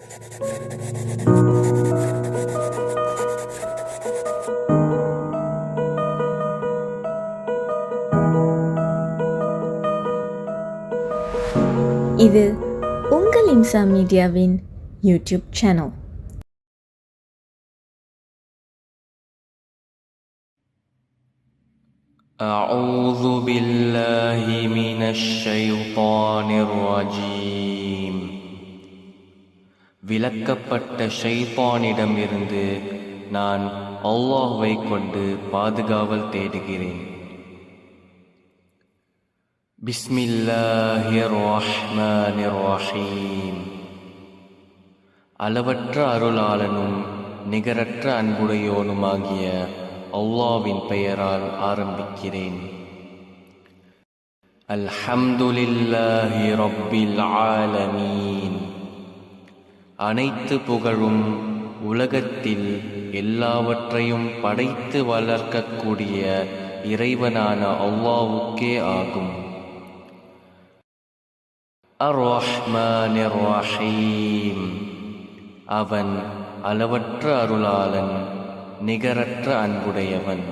இது உங்கள் இம்சா மீடியாவின் YouTube channel. أعوذ بالله من الشيطان الرجيم. விலக்கப்பட்ட ஷைத்தானிடமிருந்து நான் அல்லாஹ்வை கொண்டு பாதுகாவல் தேடுகிறேன். பிஸ்மில்லாஹிர் ரஹ்மானிர் ரஹீம். அளவற்ற அருளாளனும் நிகரற்ற அன்புடையோனுமாகிய அல்லாஹ்வின் பெயரால் ஆரம்பிக்கிறேன். அல்ஹம்துலில்லாஹி ரப்பில் ஆலமீன். அனைத்து புகழும் உலகத்தில் எல்லாவற்றையும் படைத்து வளர்க்கக்கூடிய இறைவனான அல்லாஹ்வுக்கே ஆகும். அர்-ரஹ்மானிர் ரஹீம். அவன் அளவற்ற அருளாளன், நிகரற்ற அன்புடையவன்.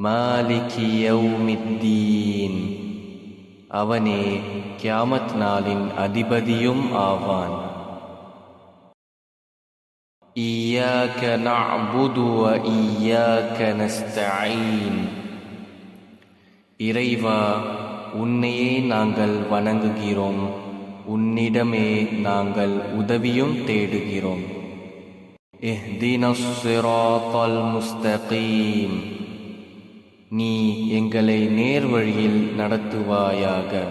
மாலிகி யௌமித்தீன். அவனே கியாமத் நாளின் அதிபதியும் ஆவான். இய்யாக நஅ்புது வ இய்யாக நஸ்தஈன். இறைவா, உன்னையே நாங்கள் வணங்குகிறோம், உன்னிடமே நாங்கள் உதவியும் தேடுகிறோம். இஹ்தினஸ் ஸிராத்தல் முஸ்தகீம். நீ எங்களை நேர்வழியில் நடத்துவாயாக.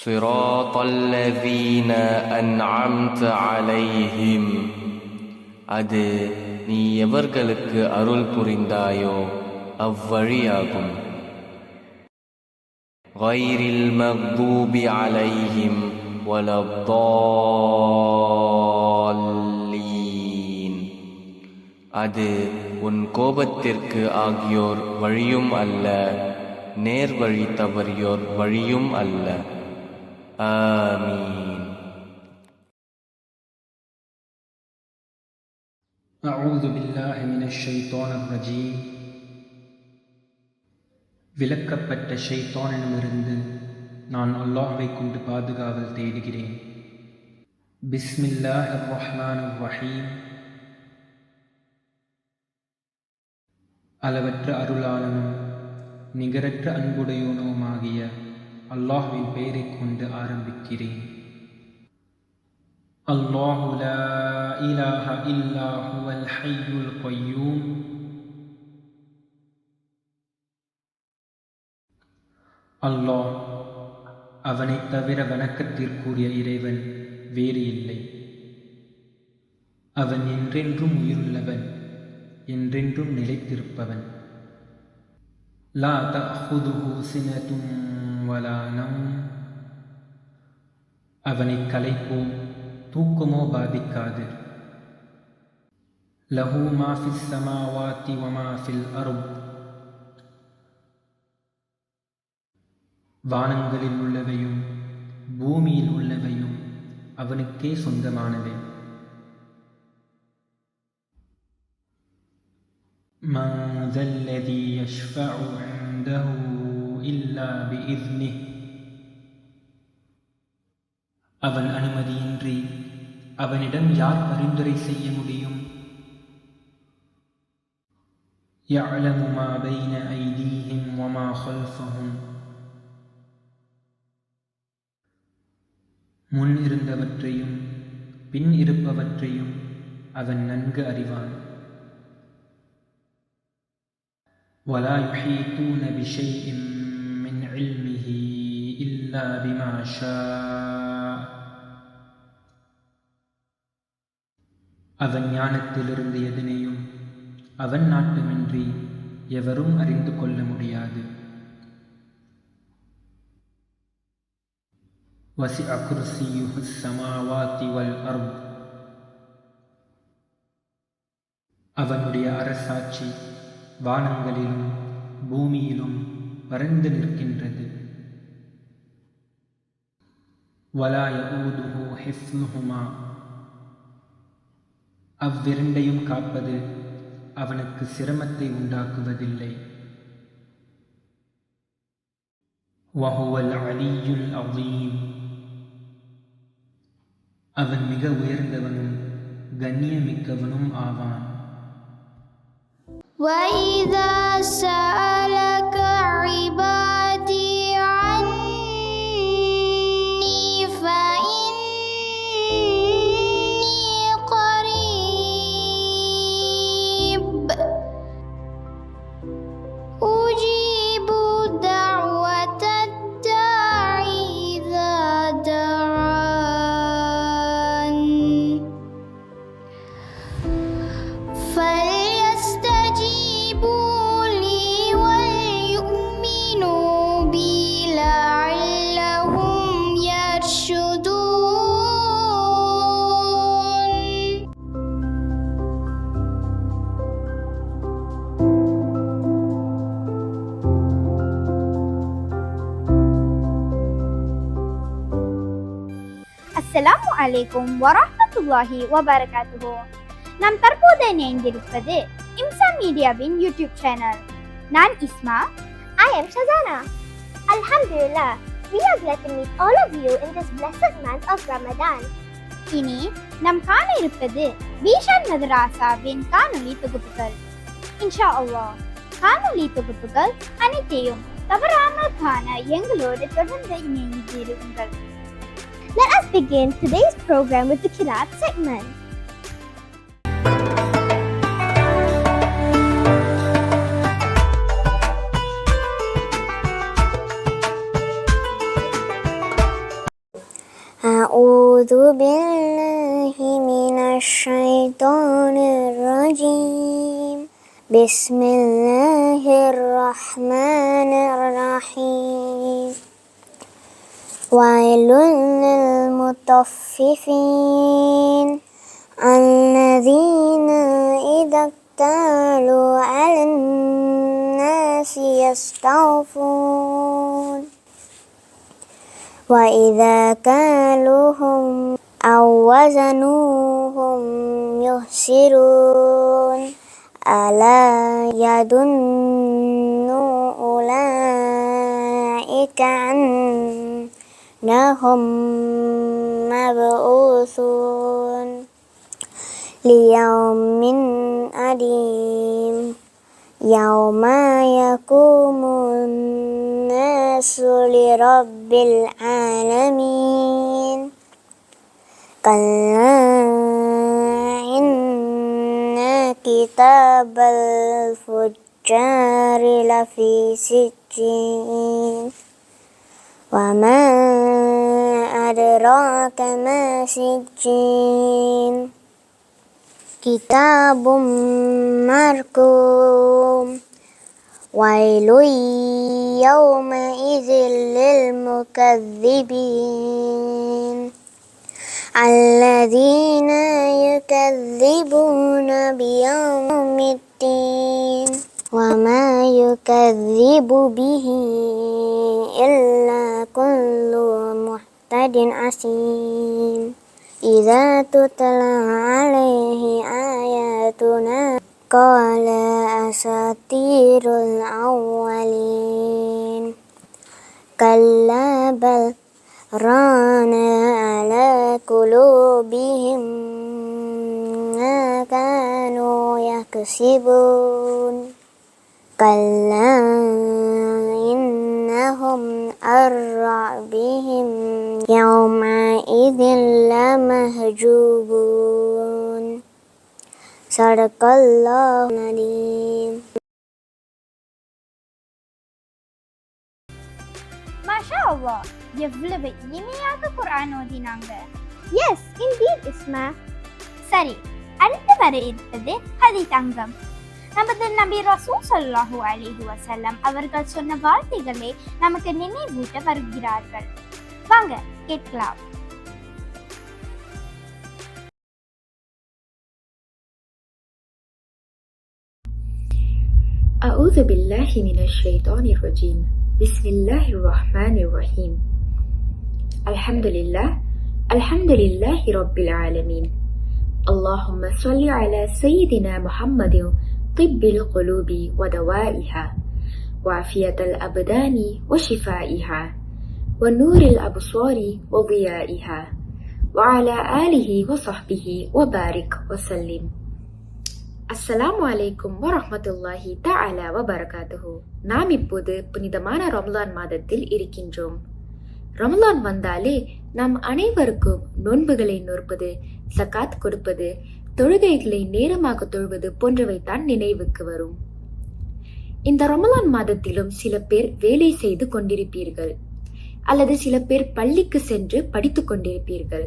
ஸிராத்தல்லதீன அன்அம்த அலைஹிம். அது நீ எவர்களுக்கு அருள் புரிந்தாயோ அவ்வழியாகும். கைரில் மக்தூபி அலைஹிம் வலத்தால்லீன். அது உன் கோபத்திற்கு ஆகியோர் வழியும் அல்ல, நேர்வழி தவறியோர் வழியும் அல்ல. ஆமீன். அஊது பில்லாஹி மினஷ் ஷைத்தானிர் ரஜீம். விலக்கப்பட்ட ஷைத்தானிடமிருந்து நான் அல்லாஹ்வை கொண்டு பாதுகாவல் தேடுகிறேன். பிஸ்மில்லாஹிர் ரஹ்மானிர் ரஹீம். அளவற்ற அருளாளனும் நிகரற்ற அன்புடையோனுமாகிய அல்லாஹ்வின் பெயரைக் கொண்டு ஆரம்பிக்கிறேன். அல்லாஹு லா இலாஹ இல்லா ஹுவல் ஹய்யுல் கய்யூம். அல்லாஹ், அவனைத் தவிர வணக்கத்திற்குரிய இறைவன் வேறு இல்லை. அவன் என்றென்றும் உயிருள்ளவன், என்றென்றும் நிலைத்திருப்பவன். லா தஅஹுதுஹு சினதுன் வலா நௌம். அவனைக் களைப்போ தூக்கமோ பாதிக்காது. லஹு மா ஃபிஸ் ஸமாவாதி வ மா ஃபில் அர்த். வானங்களில் உள்ளவையும் பூமியில் உள்ளவையும் அவனுக்கே சொந்தமானவை. மன் ذَلَّذِي يَشْفَعُ عِندَهُ إِلَّا بِإِذْنِهِ. அவன் அனுமதியின்றி அவனிடம் யார் பரிந்துரை செய்ய முடியும்? يَعْلَمُ مَا بَيْنَ أَيْدِيهِمْ وَمَا خَلْفَهُمْ. முன் இருந்தவற்றையும் பின் இருப்பவற்றையும் அவன் நன்கு அறிவான். وَلَا يُحِيطُونَ بِشَيْءٍ مِّنْ عِلْمِهِ إِلَّا بِمَا شَاءَ. அவன் ஞானத்திலிருந்து எதனையும் அவன் நாட்டமின்றி எவரும் அறிந்து கொள்ள முடியாது. وَسِعَ كُرْسِيُّهُ السَّمَاوَاتِ وَالْأَرْضَ. அவனுடைய அரசாட்சி வானங்களிலும் பூமியிலும் பரந்து நிற்கின்றது. வலா யஊதுஹு ஹிஃப்லுஹுமா, அவ்விரண்டையும் காப்பது அவனுக்கு சிரமத்தை உண்டாக்குவதில்லை. வஹுவல் அலியுல் அஸீம், அவன் மிக உயர்ந்தவனும் கண்ணியமிக்கவனும் ஆவான். وَإِذَا سَأَلَكَ عِبَادِي عَنِّي فَإِنِّي قَرِيبٌ أُجِيبُ دَعْوَةَ الدَّاعِ إِذَا دَعَانِ فَلْيَسْتَجِيبُوا لِي وَلْيُؤْمِنُوا بِي لَعَلَّهُمْ يَرْشُدُونَ. அஸ்ஸலாமு அலைக்கும் வரஹ்மத்துல்லாஹி வபரகாத்துஹு. நாம் தற்போது இணைந்திருப்பது இம்சா மீடியாவின் யூடியூப் சேனல். நான் இஸ்மா. I am Shazana. Alhamdulillah, we are glad to meet all of you in this blessed month of Ramadan. இனி நாம் காண இருப்பது பீஷான் மதராசாவின் காணொளி தொகுப்புகள். இன்ஷா அல்லாஹ் காணொளி தொகுப்புகள் அனைத்தையும் தவறாமல் காண எங்களோடு தொடர்ந்து இணைந்திருங்கள். Let us begin today's program with the Qiraat segment. أعوذ بالله من الشيطان الرجيم. بسم الله الرحمن الرحيم. ويل للمطففين الذين إذا اكتالوا على الناس يستوفون وإذا كالوهم أو وزنوهم يخسرون ألا يظن أولئك أنهم مبعوثون ليوم عظيم يوم يقوم الناس لرب العالمين. كلا إن كتاب الفجار لفي سجين وما أدراك ما سجين كتاب مرقوم. ويل يومئذ للمكذبين الذين يكذبون بيوم الدين وما يكذب به إلا كل معتد أثيم. إذا تتلى عليه آياتنا قال أساطير الأولين. كلا بل ران على قلوبهم ما كانوا يكسبون. كلا إنهم عن ربهم يومئذ لمحجوبون. Sadaqallahu Nadim. மாஷா அல்லாஹ், எவ்வளவு இனிமையாக குர்ஆன் ஓதினாங்க. Yes, indeed, Isma. சரி, அடுத்து வர இருப்பது ஹதீஸ் அங்கம். நமது நபி ரசூல் ஸல்லல்லாஹு அலைஹி வஸல்லம் அவர்கள் சொன்ன வார்த்தைகளை நமக்கு நினைவூட்ட வருகிறார்கள். வாங்க கேட்கலாம். أعوذ بالله من الشيطان الرجيم. بسم الله الرحمن الرحيم. அல்ஹம்துலில்லாஹ் அல்ஹம்துலில்லாஹி ரப்பில் ஆலமீன். اللهم صل على سيدنا محمد طب القلوب ودوائها وعافية الأبدان وشفائها ونور الأبصار وضيائها وعلى آله وصحبه وبارك وسلم. அஸ்ஸலாமு அலைக்கும் வரஹ்மத்துல்லாஹி தஆலா வபரகாத்துஹு. நாம் இப்போது புனிதமான ரமலான் மாதத்தில் இருக்கின்றோம். ரமலான் வந்தாலே நாம் அனைவருக்கும் நோன்புகளை நோற்பது, சகாத் கொடுப்பது, தொழுகைகளை நேரமாக தொழுவது போன்றவை தான் நினைவுக்கு வரும். இந்த ரமலான் மாதத்திலும் சில பேர் வேலை செய்து கொண்டிருப்பீர்கள், அல்லது சில பேர் பள்ளிக்கு சென்று படித்துக் கொண்டிருப்பீர்கள்.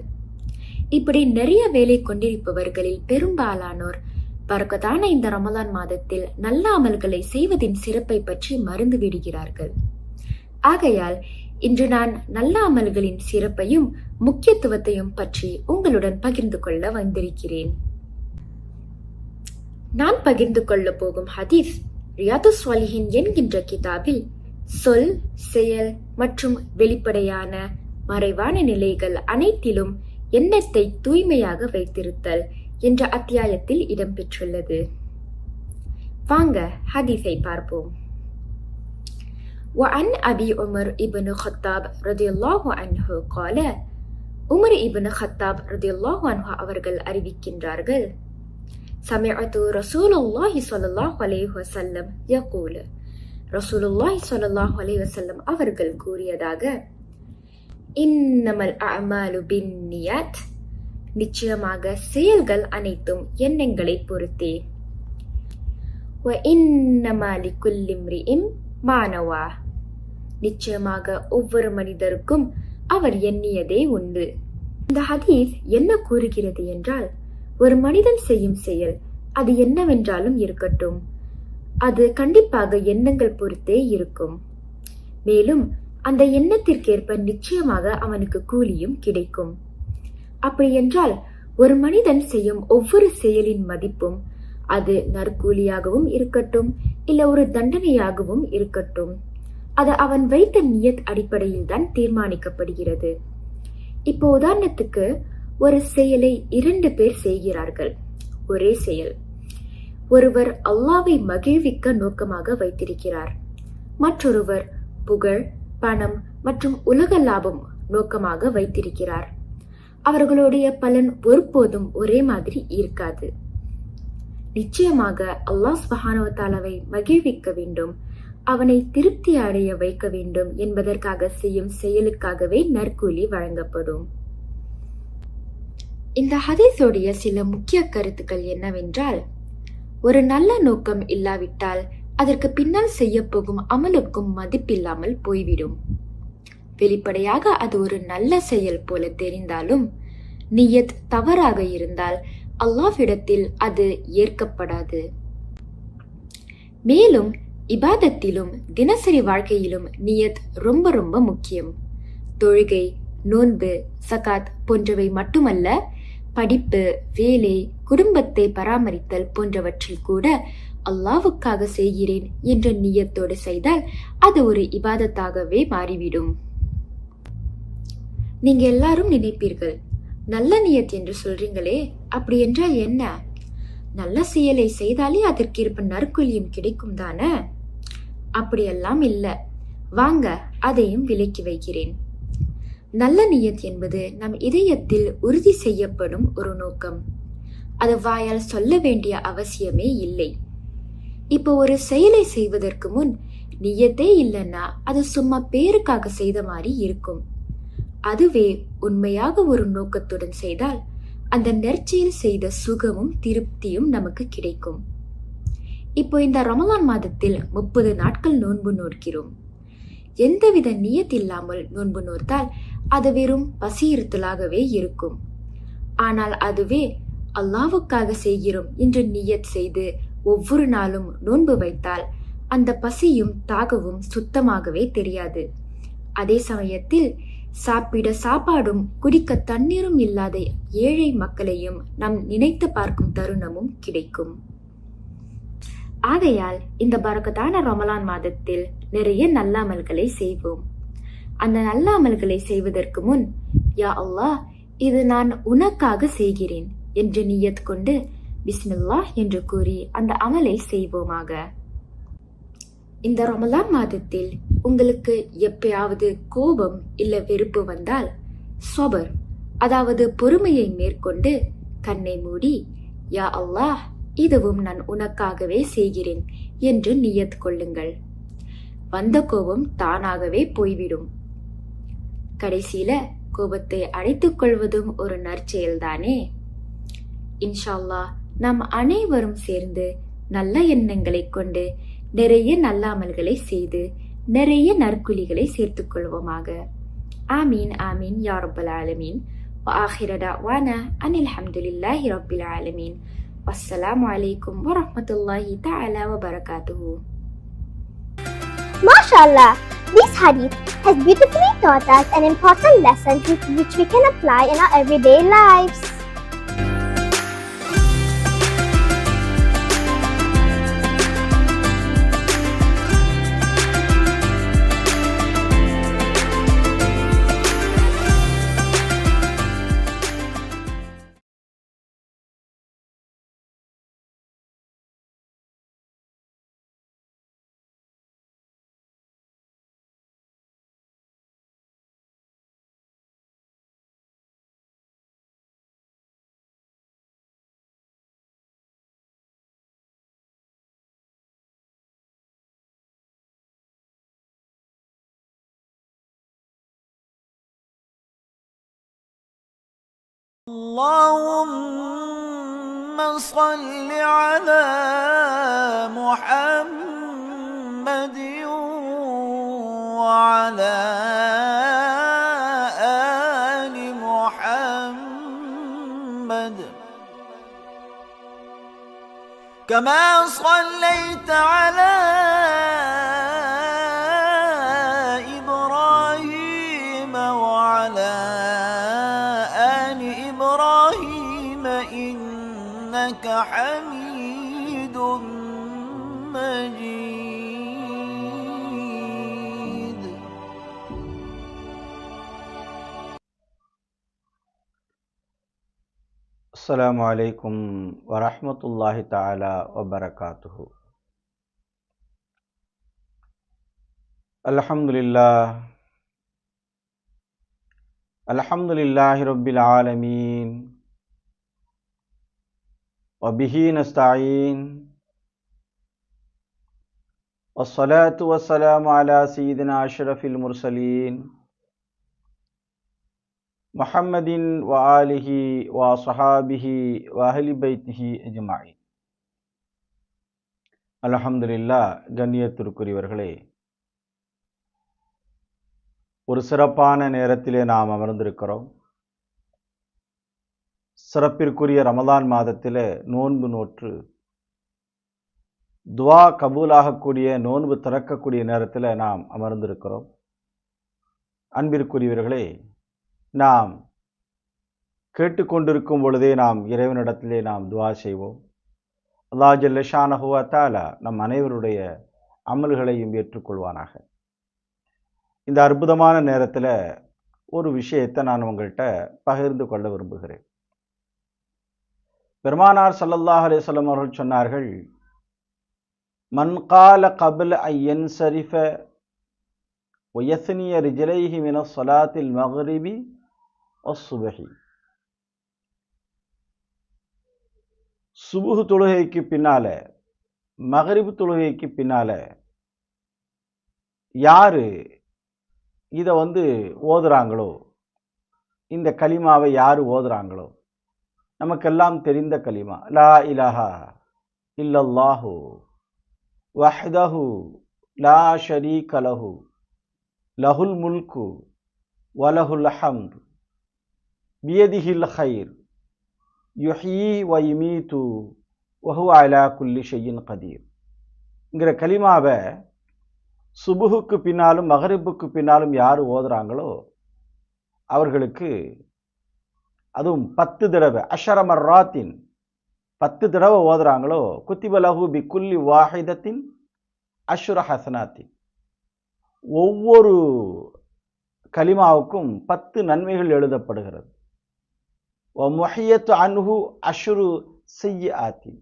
இப்படி நிறைய வேலை கொண்டிருப்பவர்களில் பெரும்பாலானோர் பரக்கத்தான இந்த ரமலான் மாதத்தில் நல்ல அமல்களை செய்வதின் சிறப்பை பற்றி மறந்து விடுகிறார்கள். ஆகையால் இன்று நான் நல்ல அமல்களின் சிறப்பையும் முக்கியத்துவத்தையும் பற்றி உங்களுடன் பகிர்ந்து கொள்ள வந்திருக்கிறேன். நான் பகிர்ந்து கொள்ள போகும் ஹதீஸ் ரியாதுஸ் ஸாலிஹீன் என்கின்ற கிதாபில் சொல், செயல் மற்றும் வெளிப்படையான மறைவான நிலைகள் அனைத்திலும் எண்ணத்தை தூய்மையாக வைத்திருத்தல் என்ற அத்தியாயத்தில் இடம்பெற்றுள்ளது. வாங்க ஹதீஸை பார்ப்போம். وعن أبي عمر ابن خطاب رضي الله عنه قال உமர் இப்னு கத்தாப் ரலியல்லாஹு அன்ஹு அவர்கள் அறிவிக்கின்றார்கள், சமிஅது ரசூலுல்லாஹி ஸல்லல்லாஹு அலைஹி வஸல்லம் யகூல், ரசூலுல்லாஹி ஸல்லல்லாஹு அலைஹி வஸல்லம் அவர்கள் கூறியதாக, இன்னமல் அஅமாலு பின்னியத், நிச்சயமாக செயல்கள் அனைத்தும் எண்ணங்களை பொறுத்தே. வ இன்னமா லிகுல்லி இம்ரிஇம் மா நவா, நிச்சயமாக ஒவ்வொரு மனிதருக்கும் அவர் எண்ணியதே உண்டு. இந்த ஹதீஸ் என்ன கூறுகிறது என்றால், ஒரு மனிதன் செய்யும் செயல் அது என்னவென்றாலும் இருக்கட்டும், அது கண்டிப்பாக எண்ணங்கள் பொறுத்தே இருக்கும். மேலும் அந்த எண்ணத்திற்கேற்ப நிச்சயமாக அவனுக்கு கூலியும் கிடைக்கும். அப்படி என்றால் ஒரு மனிதன் செய்யும் ஒவ்வொரு செயலின் மதிப்பும் அது நற்கூலியாகவும் இருக்கட்டும், இல்ல ஒரு தண்டனையாகவும் இருக்கட்டும், அது அவன் வைத்த நியத் அடிப்படையில் தான் தீர்மானிக்கப்படுகிறது. இப்போ உதாரணத்துக்கு ஒரு செயலை 2 பேர் செய்கிறார்கள். ஒரே செயல். ஒருவர் அல்லாஹ்வை மகிழ்விக்க நோக்கமாக வைத்திருக்கிறார், மற்றொருவர் புகழ், பணம் மற்றும் உலக லாபம் நோக்கமாக வைத்திருக்கிறார். அவர்களுடைய பலன் ஒருபோதும் ஒரே மாதிரி இருக்காது. நிச்சயமாக அல்லாஹ் சுப்ஹானஹு வ தஆலாவை மகிழ்விக்க வேண்டும், அவனை திருப்தி அடைய வைக்க வேண்டும் என்பதற்காக செய்யும் செயலுக்காகவே நற்கூலி வழங்கப்படும். இந்த ஹதீஸோடைய சில முக்கிய கருத்துக்கள் என்னவென்றால், ஒரு நல்ல நோக்கம் இல்லாவிட்டால் அதற்கு பின்னால் செய்ய போகும் அமலுக்கும் மதிப்பில்லாமல் போய்விடும். வெளிப்படையாக அது ஒரு நல்ல செயல் போல தெரிந்தாலும் நியத் தவறாக இருந்தால் அல்லாஹ்விடத்தில் அது ஏற்கப்படாது. மேலும் இபாதத்திலும் தினசரி வாழ்க்கையிலும் நியத் ரொம்ப ரொம்ப முக்கியம். தொழுகை, நோன்பு, சகாத் போன்றவை மட்டுமல்ல, படிப்பு, வேலை, குடும்பத்தை பராமரித்தல் போன்றவற்றில் கூட அல்லாஹ்வுக்காக செய்கிறேன் என்ற நியத்தோடு செய்தால் அது ஒரு இபாதத்தாகவே மாறிவிடும். நீங்க எல்லாரும் நினைப்பீர்கள், நல்ல நியத் என்று சொல்றீங்களே, அப்படி என்றால் என்ன? நல்ல செயலை செய்தாலே அதற்கேற்ப நற்கூலியும் கிடைக்கும் தானே? அப்படியெல்லாம் இல்ல. வாங்க அதையும் விலக்கி வைக்கிறேன். நல்ல நியத் என்பது நம் இதயத்தில் உறுதி செய்யப்படும் ஒரு நோக்கம். அது வாயால் சொல்ல வேண்டிய அவசியமே இல்லை. இப்போ ஒரு செயலை செய்வதற்கு முன் நியத்தே இல்லைன்னா அது சும்மா பேருக்காக செய்த மாதிரி இருக்கும். அதுவே உண்மையாக ஒரு நோக்கத்துடன் செய்தால் அந்த நற்செயல் செய்த சுகமும் திருப்தியும் நமக்கு கிடைக்கும். இப்போ இந்த ரமலான் மாதத்தில் 30 நாட்கள் நோன்பு நோக்கிறோம். எந்தவித நியத் இல்லாமல் நோன்பு நோர்த்தால் அது வெறும் பசியிருத்தலாகவே இருக்கும். ஆனால் அதுவே அல்லாஹ்வுக்காக செய்கிறோம் என்று நியத் செய்து ஒவ்வொரு நாளும் நோன்பு வைத்தால் அந்த பசியும் தாகവും சுத்தமாகவே தெரியாது. அதே சமயத்தில் சாப்பிட சாப்பாடும் குடிக்க தண்ணீரும் இல்லாத ஏழை மக்களையும் நாம் நினைத்து பார்க்கும் தருணமும் கிடைக்கும். ஆகையால் இந்த பரக்கத்தான ரமலான் மாதத்தில் நிறைய நல்ல அமல்களை செய்வோம். அந்த நல்ல அமல்களை செய்வதற்கு முன், யா அல்லாஹ், இது நான் உனக்காக செய்கிறேன் என்று நியத் கொண்டு பிஸ்மில்லாஹ் என்று கூறி அந்த அமலை செய்வோமாக. இந்த ரமலான் மாதத்தில் உங்களுக்கு எப்பயாவது கோபம் இல்ல வெறுப்பு வந்தால் சொபர், அதாவது பொறுமையை மேற்கொண்டு கண்ணை மூடி, யா அல்லாஹ், இதுவும் நான் உனக்காகவே செய்கிறேன் என்று நியத் கொள்ளுங்கள். வந்த கோபம் தானாகவே போய்விடும். கடைசியில கோபத்தை அடைத்துக் கொள்வதும் ஒரு நற்செயல்தானே. இன்ஷா அல்லாஹ் நாம் அனைவரும் சேர்ந்து நல்ல எண்ணங்களை கொண்டு நிறைய நல்ல அமல்களை செய்து நிறைய நற்குலிகளை சேர்த்துக் கொள்வோமாக. ஆமீன் ஆமீன் யா ரப்பல் ஆலமீன். وآخر دعوانا أن الحمد لله رب العالمين. والسلام عليكم ورحمة الله تعالى وبركاته. MashaAllah, this hadith has beautifully taught us an important lesson which we can apply in our everyday lives. اللهم صل على محمد وعلى آل محمد كما صليت على إبراهيم وعلى آل إبراهيم إنك حميد مجيد. السلام عليكم ورحمة الله تعالى وبركاته. الحمد لله رب العالمين وبه نستعين والصلاة والسلام على سيدنا أشرف المرسلين محمد وآله وصحابه وأهل بيته أجمعين. அல்ஹம்துலில்லாஹ். கண்ணியத்திற்குரியவர்களே, ஒரு சிறப்பான நேரத்திலே நாம் அமர்ந்திருக்கிறோம். சிறப்பிற்குரிய ரமலான் மாதத்திலே நோன்பு நோற்று துவா கபூலாகக்கூடிய நோன்பு திறக்கக்கூடிய நேரத்தில் நாம் அமர்ந்திருக்கிறோம். அன்பிற்குரியவர்களே, நாம் கேட்டுக்கொண்டிருக்கும் பொழுதே நாம் இறைவனிடத்திலே நாம் துவா செய்வோம். அல்லாஹ் ஜல்ல ஷானஹு வ தஆலா நம் அனைவருடைய அமல்களையும் ஏற்றுக்கொள்வானாக. இந்த அற்புதமான நேரத்தில் ஒரு விஷயத்தை நான் உங்கள்கிட்ட பகிர்ந்து கொள்ள விரும்புகிறேன். பெருமானார் ஸல்லல்லாஹு அலைஹி வஸல்லம் அவர்கள் சொன்னார்கள், மன் கால கப்ல அன் யன்ஸரிஃப வ யஸ்னிய ரிஜலைஹி மின ஸலாத்தில் மக்ரிபி வஸ்ஸுபஹி. சுபுஹ் தொழுகைக்கு பின்னால, மக்ரிப் தொழுகைக்கு பின்னால யாரு இதை ஓதுறாங்களோ, இந்த கலிமாவை யார் ஓதுறாங்களோ, நமக்கெல்லாம் தெரிந்த கலிமா, லா இலாஹா இல்லல்லாஹு வஹ்தஹு லா ஷரீக லஹு லஹுல் முல்கு வலஹுல் ஹம்து பியதிஹில் கைர் யுஹ்யி வ யுமீது வஹுவ அலா குல்லி ஷைஇன் கதீர் என்கிற கலிமாவை சுபுஹுக்கு பின்னாலும் மகரிபுக்கு பின்னாலும் யார் ஓதுறாங்களோ அவர்களுக்கு, அதுவும் 10 தடவை, அஷர மர்ராத்தின் 10 தடவை ஓதுறாங்களோ, குத்திப லஹு பி குல்லி வாஹிதத்தின் அஷ்ர ஹசனாத்தின், ஒவ்வொரு கலிமாவுக்கும் 10 நன்மைகள் எழுதப்படுகிறது. வமுஹியத்து அன்ஹு அஷ்ரு ஸய்யிஆத்தி,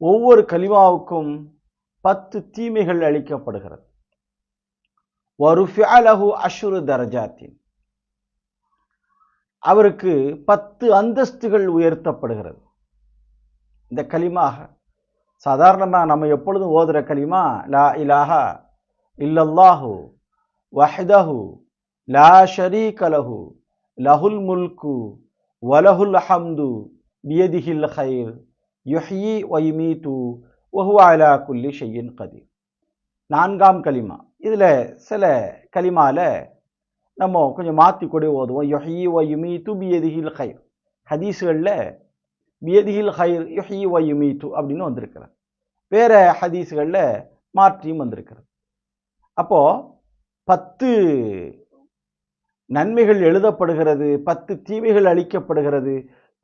ஒவ்வொரு கலிமாவுக்கும் 10 தீமைகள் அளிக்கப்படுகிறது. வருஃபிஅ லஹு அஷ்ரு தரஜாத்தின், அவருக்கு 10 அந்தஸ்துகள் உயர்த்தப்படுகிறது. இந்த கலிமா சாதாரணமாக நம்ம எப்பொழுதும் ஓதுற கலிமா லா இலாஹா இல்லல்லாஹு வஹ்தஹு லா ஷரீக லஹு லஹுல் முல்கு வலஹுல் ஹம்து பியதிஹில் கைர் யுஹ்யி வ யுமீது வஹுவ அலா குல்லி ஷைஇன் கதீர். 4ஆம் கலிமா. இதில் சில கலிமால நம்ம கொஞ்சம் மாற்றி கூட ஓதுவோம். யுஹ்யி வ யுமீது பியதிஹில் கைர். ஹதீஸ்களில் பியதிஹில் கைர் யுஹ்யி வ யுமீது அப்படின்னு வந்திருக்கிறது. வேற ஹதீஸ்களில் மாற்றியும் வந்திருக்கிறது. அப்போ 10 நன்மைகள் எழுதப்படுகிறது, 10 தீமைகள் அளிக்கப்படுகிறது,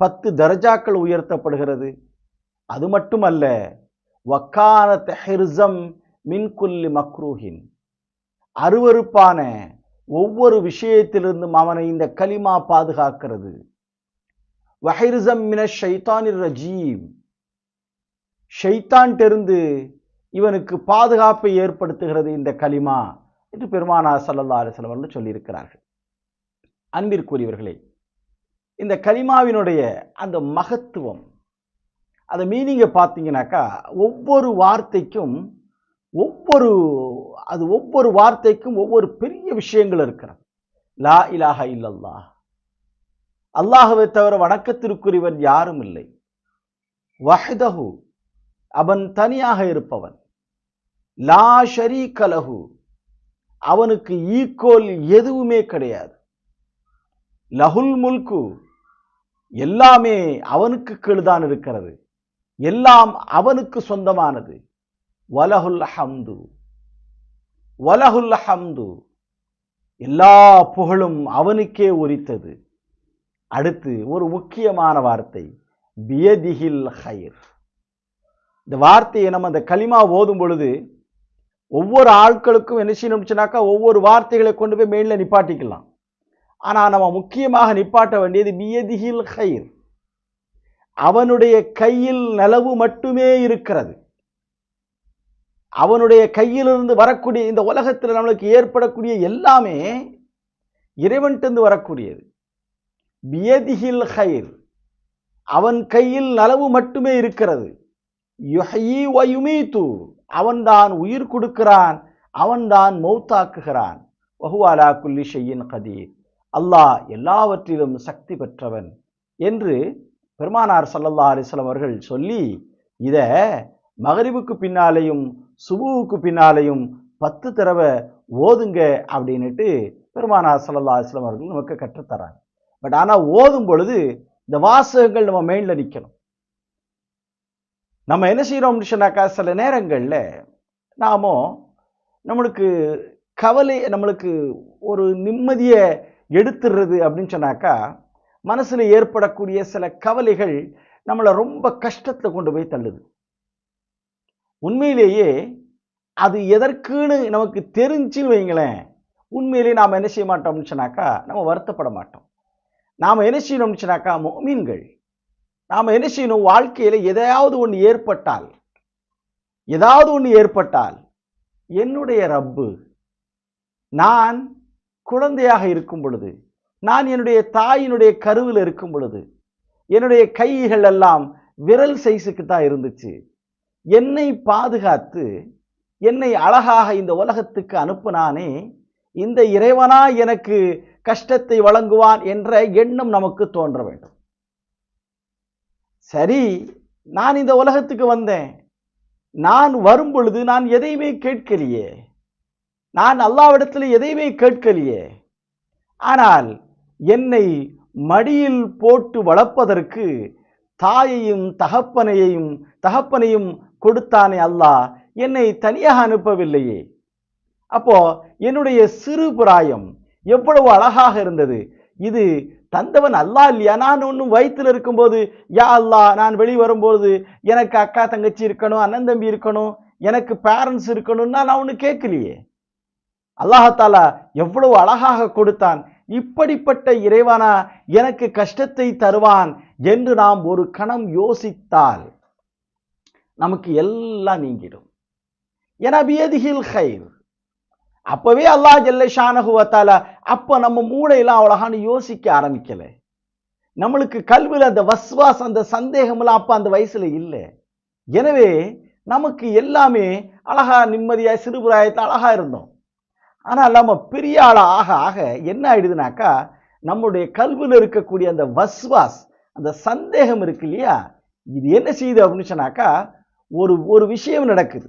10 தர்ஜாக்கள் உயர்த்தப்படுகிறது. அது மட்டுமல்ல, வக்கானத் ஹிர்ஸம் மின் குல்லி மக்ரூஹின், அருவருப்பான ஒவ்வொரு விஷயத்திலிருந்தும் அவனை இந்த கலிமா பாதுகாக்கிறது. வஹிர்ஸம் மினஷ் ஷைத்தானிர் ரஜீம், ஷைத்தான்டிருந்து இவனுக்கு பாதுகாப்பை ஏற்படுத்துகிறது இந்த கலிமா என்று பெருமானார் ஸல்லல்லாஹு அலைஹி வஸல்லம் அவர்கள் சொல்லியிருக்கிறார்கள். அன்பிற்குரியவர்களே, இந்த கலிமாவினுடைய அந்த மகத்துவம், அந்த மீனிங்கை பார்த்தீங்கன்னாக்கா ஒவ்வொரு வார்த்தைக்கும் ஒவ்வொரு பெரிய விஷயங்கள் இருக்கிறது. லா இலாஹா இல்லல்லாஹ், அல்லாஹ்வை தவிர வணக்கத்திற்குரியவன் யாரும் இல்லை. வஹ்தஹு, அவன் தனியாக இருப்பவன். லா ஷரீக லஹு, அவனுக்கு ஈக்கோல் எதுவுமே கிடையாது. லஹுல் முல்கு, எல்லாமே அவனுக்கு கீழ்தான் இருக்கிறது, எல்லாம் அவனுக்கு சொந்தமானது. வலஹுல் ஹம்து, எல்லா புகழும் அவனுக்கே உரித்தது. அடுத்து ஒரு முக்கியமான வார்த்தை, பியதிஹில் கைர். இந்த வார்த்தையை நம்ம அந்த கலிமா ஓதும் பொழுது ஒவ்வொரு ஆட்களுக்கும் என்ன செய்யணும்னாக்கா ஒவ்வொரு வார்த்தைகளை கொண்டு போய் மேல நிப்பாட்டிக்கலாம். ஆனால் நம்ம முக்கியமாக நிப்பாட்ட வேண்டியது பியதிஹில் கைர், அவனுடைய கையில் நலவு மட்டுமே இருக்கிறது. அவனுடைய கையிலிருந்து வரக்கூடிய இந்த உலகத்தில் நம்மளுக்கு ஏற்படக்கூடிய எல்லாமே இறைவன்கிட்ட வரக்கூடியது. பியதிஹில் கைர், அவன் கையில் நலவு மட்டுமே இருக்கிறது. யுஹ்யி வ யுமீது, அவன்தான் உயிர் கொடுக்கிறான், அவன்தான் மௌத்தாக்குகிறான். வஹுவ அலா குல்லி ஷைஇன் கதீர், அல்லாஹ் எல்லாவற்றிலும் சக்தி பெற்றவன் என்று பெருமானார் ஸல்லல்லாஹு அலைஹி வஸல்லம் அவர்கள் சொல்லி இத மகரிபுக்கு பின்னாலேயும் சுபுவுக்கு பின்னாலேயும் 10 தடவை ஓதுங்க அப்படின்னுட்டு பெருமானார் ஸல்லல்லாஹு அலைஹி வஸல்லம் அவர்கள் நமக்கு கற்றுத்தராங்க. பட் ஆனால் ஓதும் பொழுது இந்த வாசகங்கள் நம்ம மைண்டில் நிற்கணும். நம்ம என்ன செய்கிறோம்னு சொன்னாக்கா சில நேரங்களில் நம்மளுக்கு கவலை, நம்மளுக்கு ஒரு நிம்மதியை எடுத்துடுறது அப்படின்னு சொன்னாக்கா மனசில் ஏற்படக்கூடிய சில கவலைகள் நம்மளை ரொம்ப கஷ்டத்தில் கொண்டு போய் தள்ளுது. உண்மையிலேயே அது எதற்குன்னு நமக்கு தெரிஞ்சுன்னு வைங்களேன், உண்மையிலேயே நாம் என்ன செய்ய மாட்டோம்னு சொன்னாக்கா நம்ம வருத்தப்பட மாட்டோம். நாம் என்ன செய்யணும்னு சொன்னாக்கா முஃமின்கள் நாம் என்ன செய்யணும், வாழ்க்கையில் ஏதாவது ஒன்று ஏற்பட்டால் என்னுடைய ரப்பு, நான் குழந்தையாக இருக்கும் பொழுது, நான் என்னுடைய தாயினுடைய கருவில் இருக்கும் பொழுது என்னுடைய கைகள் எல்லாம் விரல் சைஸுக்கு தான் இருந்துச்சு. என்னை பாதுகாத்து என்னை அழகாக இந்த உலகத்துக்கு அனுப்புனானே, இந்த இறைவனா எனக்கு கஷ்டத்தை வழங்குவான் என்ற எண்ணம் நமக்கு தோன்ற வேண்டும். சரி, நான் இந்த உலகத்துக்கு வந்தேன், நான் வரும் பொழுது நான் எதையுமே கேட்கலையே, நான் அல்லாஹ்விடத்தில் எதையுமே கேட்கலையே, ஆனால் என்னை மடியில் போட்டு வளர்ப்பதற்கு தாயையும் தகப்பனையும் கொடுத்தானே அல்லாஹ், என்னை தனியாக அனுப்பவில்லையே. அப்போ என்னுடைய சிறு பிராயம் எவ்வளவு அழகாக இருந்தது. இது தந்தவன் அல்லாஹ் இல்லையா? நான் ஒன்றும் வயிற்றில் இருக்கும்போது யா அல்லாஹ், நான் வெளியே வரும்போது எனக்கு அக்கா தங்கச்சி இருக்கணும், அண்ணன் தம்பி இருக்கணும், எனக்கு பேரண்ட்ஸ் இருக்கணும்னா நான் ஒன்று கேட்கலையே. அல்லாஹாலா எவ்வளவு அழகாக கொடுத்தான். இப்படிப்பட்ட இறைவனா எனக்கு கஷ்டத்தை தருவான் என்று நாம் ஒரு கணம் யோசித்தால் நமக்கு எல்லாம் நீங்கிடும். என பியதிஹில் கைர். அப்பவே அல்லாஹ் ஜல்ல ஷானஹு வ தஆலா அப்ப நம்ம மூளையெல்லாம் அவ்வளோகான்னு யோசிக்க ஆரம்பிக்கல. நம்மளுக்கு கல்வியில் அந்த வஸ்வாஸ், அந்த சந்தேகமெல்லாம் அப்ப அந்த வயசுல இல்லை. எனவே நமக்கு எல்லாமே அழகா நிம்மதியா சிறுபிராயத்தில் அழகா இருந்தோம். ஆனால் நம்ம பெரிய ஆளா ஆக ஆக என்ன ஆயிடுதுனாக்கா, நம்முடைய கல்வியில் இருக்கக்கூடிய அந்த வஸ்வாஸ், அந்த சந்தேகம் இருக்கு இல்லையா, இது என்ன செய்யுது அப்படின்னு சொன்னாக்கா, ஒரு விஷயம் நடக்குது.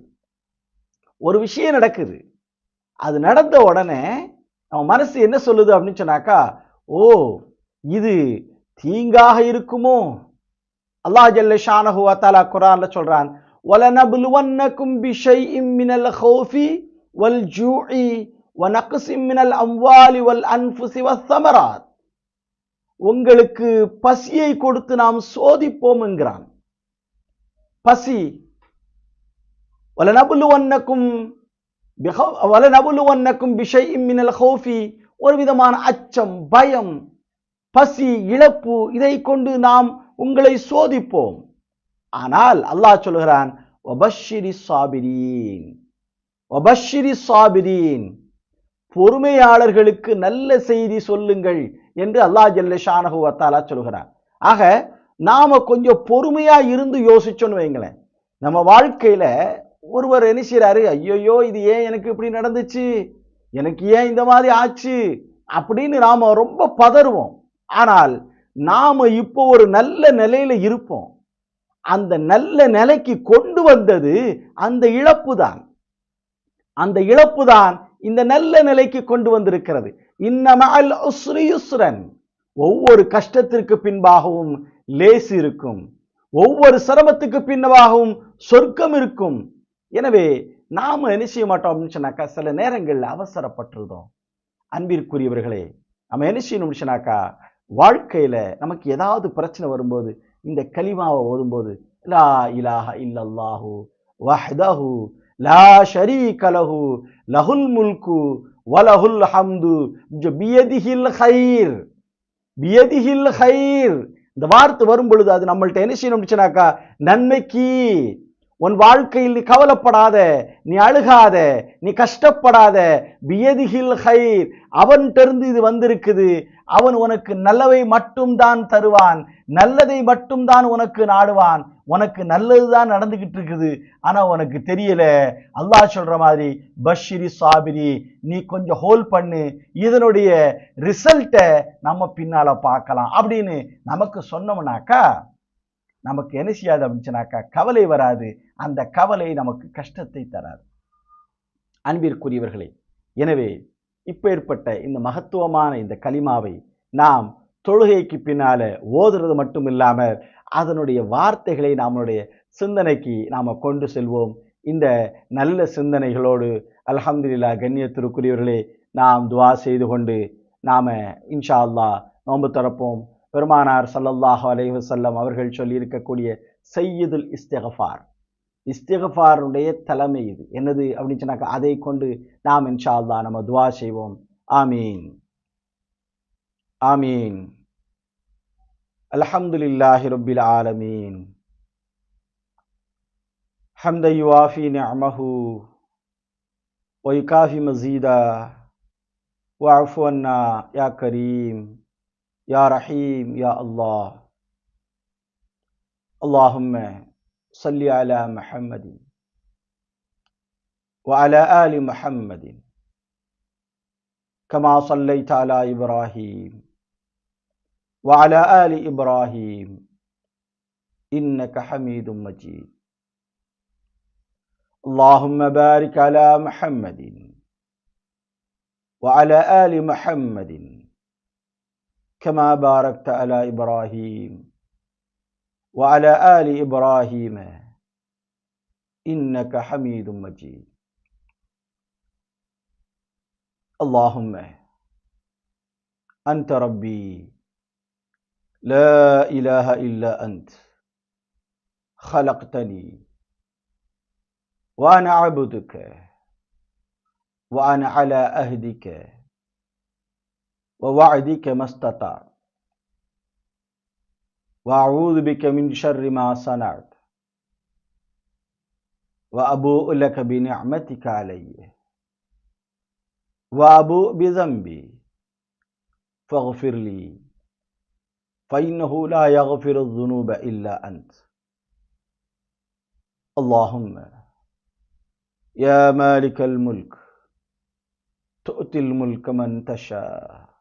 ஒரு விஷயம் நடக்குது. அது நடந்த உடனே நம்ம மனசு என்ன சொல்லுது அப்படின்னு சொன்னாக்கா, ஓ இது தீங்காக இருக்குமோ. அல்லாஹ் ஜல்ல ஷானஹு வ தஆலா குர்ஆன்ல சொல்றான், وَلَنَبْلُوَنَّكُمْ بِشَيْءٍ مِّنَ الْخَوْفِ وَالْجُوعِ وَنَقْصٍ مِّنَ الْأَمْوَالِ وَالْأَنْفُسِ وَالثَّمَرَاتِ. உங்களுக்கு பசியை கொடுத்து நாம் சோதிப்போம் என்கிறான். பசி. وَلَنَبْلُوَنَّكُمْ بِشَيْءٍ مِّنَ الْخَوْفِ, ஒரு விதமான அச்சம், பயம், பசி, இழப்பு, இதை கொண்டு நாம் உங்களை சோதிப்போம். ஆனால் அல்லாஹ் சொல்கிறான், வபஷ்ஷிரி சாபிரீன், பொறுமையாளர்களுக்கு நல்ல செய்தி சொல்லுங்கள் என்று அல்லாஹ் ஜல்ல ஷானஹு வ தஆலா சொல்கிறான். ஆக நாம கொஞ்சம் பொறுமையா இருந்து யோசிச்சோன்னு வைங்களேன், நம்ம வாழ்க்கையில ஒருவர் என்ன செய்யறாரு, ஐயோ இது ஏன் எனக்கு இப்படி நடந்துச்சு, எனக்கு ஏன் இந்த மாதிரி ஆச்சு அப்படின்னு நாம ரொம்ப பதறுவோம். ஆனால் நாம இப்போ ஒரு நல்ல நிலையில இருப்போம். அந்த நல்ல நிலைக்கு கொண்டு வந்தது அந்த இழப்பு தான். அந்த இழப்பு தான் இந்த நல்ல நிலைக்கு கொண்டு வந்திருக்கிறது. இன்ன மஅல் உஸ்ரி யுஸ்ரன், ஒவ்வொரு கஷ்டத்திற்கு பின்பாகவும் லேசு இருக்கும், ஒவ்வொரு சிரமத்துக்கு பின்னவாகவும் சொர்க்கம் இருக்கும். எனவே நாம என்ன செய்ய மாட்டோம் அப்படின்னு சொன்னாக்கா, சில நேரங்களில் அவசரப்பட்டுருதோம். அன்பிற்குரியவர்களே, நம்ம என்ன செய்யணும் சொன்னாக்கா, வாழ்க்கையில நமக்கு ஏதாவது பிரச்சனை வரும்போது இந்த கலிமாவை ஓதும்போது, லா இலாஹ இல்லல்லாஹு வஹ்தஹு லா ஷரீக லஹு லஹுல் முல்கு வலஹுல் ஹம்து பியதிஹில் கைர், பியதிஹில் கைர், இந்த வார்த்தை வரும் பொழுது அது நம்மள்ட்ட என்ன செய்யணும் சொன்னாக்கா, நன்மைக்கு. உன் வாழ்க்கையில் நீ கவலைப்படாத, நீ அழுகாத, நீ கஷ்டப்படாத. பியதிஹில் கைர், அவன்கிட்ட இது வந்திருக்குது, அவன் உனக்கு நல்லவை மட்டும் தான் தருவான், நல்லதை மட்டும் தான் உனக்கு நாடுவான். உனக்கு நல்லதுதான் நடந்துகிட்டு இருக்குது, ஆனா உனக்கு தெரியல. அல்லாஹ் சொல்ற மாதிரி பஷ்ஷிரி சாபிரி, நீ கொஞ்சம் ஹோல்ட் பண்ணு, இதனுடைய ரிசல்ட்டை நம்ம பின்னால பார்க்கலாம் அப்படின்னு நமக்கு சொன்னோம்னாக்கா, நமக்கு என்ன செய்யாது அப்படின்னாக்கா, கவலை வராது. அந்த கவலை நமக்கு கஷ்டத்தை தராது. அன்பிற்குரியவர்களே, எனவே இப்பேற்பட்ட இந்த மகத்துவமான இந்த கலிமாவை நாம் தொழுகைக்கு பின்னால ஓதுறது மட்டும் இல்லாமல் அதனுடைய வார்த்தைகளை நம்மளுடைய சிந்தனைக்கு நாம் கொண்டு செல்வோம். இந்த நல்ல சிந்தனைகளோடு அல்ஹம்துலில்லாஹ் கண்ணியத்திற்குரியவர்களே, நாம் துஆ செய்து கொண்டு நாம் இன்ஷா அல்லாஹ் நோன்பு திறப்போம். பெருமானார் ஸல்லல்லாஹு அலைஹி வஸல்லம் அவர்கள் சொல்லியிருக்கக்கூடிய சய்யிதுல் இஸ்திக்ஃபார், இஸ்திக்ஃபாருடைய தலைமை இது என்னது அப்படின்னு சொன்னாக்கா, அதை கொண்டு நாம் இன்ஷா அல்லாஹ் நம்ம துஆ செய்வோம். ஆமீன் ஆமீன். அல்ஹம்துலில்லாஹி ரப்பில் ஆலமீன். ஹம்த யுவாஃபி நிஅமஹு வ யுகாஃபி மஸீதா வஅஃபு அன்னா யா கரீம் யா ரஹீம் யா அல்லாஹ். அல்லாஹும்ம ஸல்லி அலா முஹம்மதின் வ அலா ஆலி முஹம்மதின் கமா ஸல்லைத அலா இப்ராஹீம் வ அலா ஆலி இப்ராஹீம் இன்னக ஹமீதும் மஜீத். اللهم بارك على محمد وعلى آل محمد كما باركت على إبراهيم وعلى آل إبراهيم إنك حميد مجيد. اللهم أنت ربي لا إله إلا أنت خلقتني وأنا عبدك وأنا على أهدك ووعدك ما استطعت وأعوذ بك من شر ما صنعت وأبوء لك بنعمتك علي وأبوء بذنبي فاغفر لي فإنه لا يغفر الذنوب إلا أنت اللهم يا مالك الملك تؤتي الملك من تشاء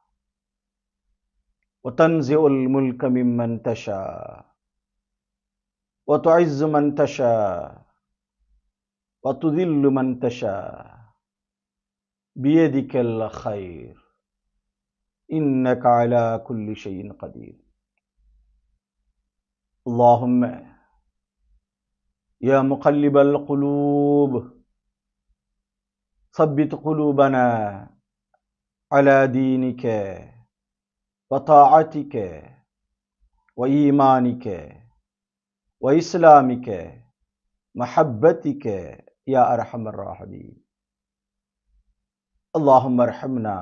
وتنزع الملك ممن تشاء وتعز من تشاء وتذل من تشاء بيدك الخير إنك على كل شيء قدير اللهم يا مقلب القلوب ثبت قلوبنا على دينك وطاعتك وإيمانك وإسلامك محبتك يا أرحم الراحمين اللهم ارحمنا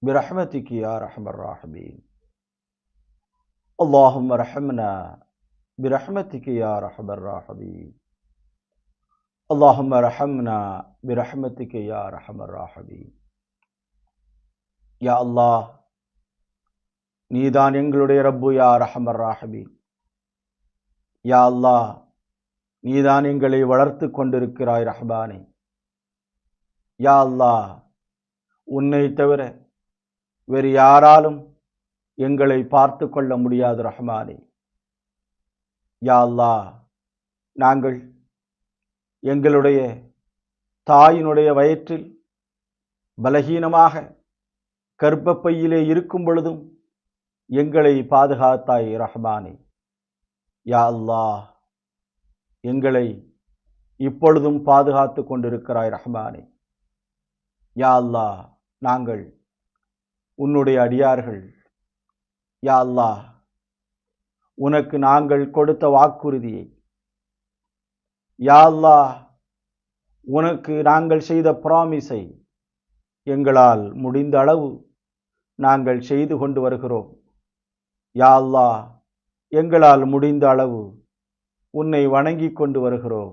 برحمتك يا أرحم الراحمين اللهم ارحمنا برحمتك يا أرحم الراحمين اللهم ارحمنا برحمتك يا أرحم الراحمين யா அல்லாஹ், நீதான் எங்களுடைய ரப்பு யா ரஹமர் ராஹிமீன். யா அல்லாஹ், நீதான் எங்களை வளர்த்து கொண்டிருக்கிறாய் ரஹ்மானே. யா அல்லாஹ், உன்னை தவிர வேறு யாராலும் எங்களை பார்த்து கொள்ள முடியாது ரஹ்மானே. யா அல்லாஹ், நாங்கள் எங்களுடைய தாயினுடைய வயிற்றில் பலகீனமாக கர்ப்பப்பையிலே இருக்கும் பொழுதும் எங்களை பாதுகாத்தாய் ரஹ்மானே. யா அல்லாஹ், எங்களை இப்பொழுதும் பாதுகாத்து கொண்டிருக்கிறாய் ரஹ்மானே. யா அல்லாஹ், நாங்கள் உன்னுடைய அடியார்கள். யா அல்லாஹ், உனக்கு நாங்கள் கொடுத்த வாக்குறுதியை, யா அல்லாஹ், உனக்கு நாங்கள் செய்த ப்ராமிஸை எங்களால் முடிந்த அளவு நாங்கள் செய்து கொண்டு வருகிறோம். யா அல்லாஹ், எங்களால் முடிந்த அளவு உன்னை வணங்கி கொண்டு வருகிறோம்.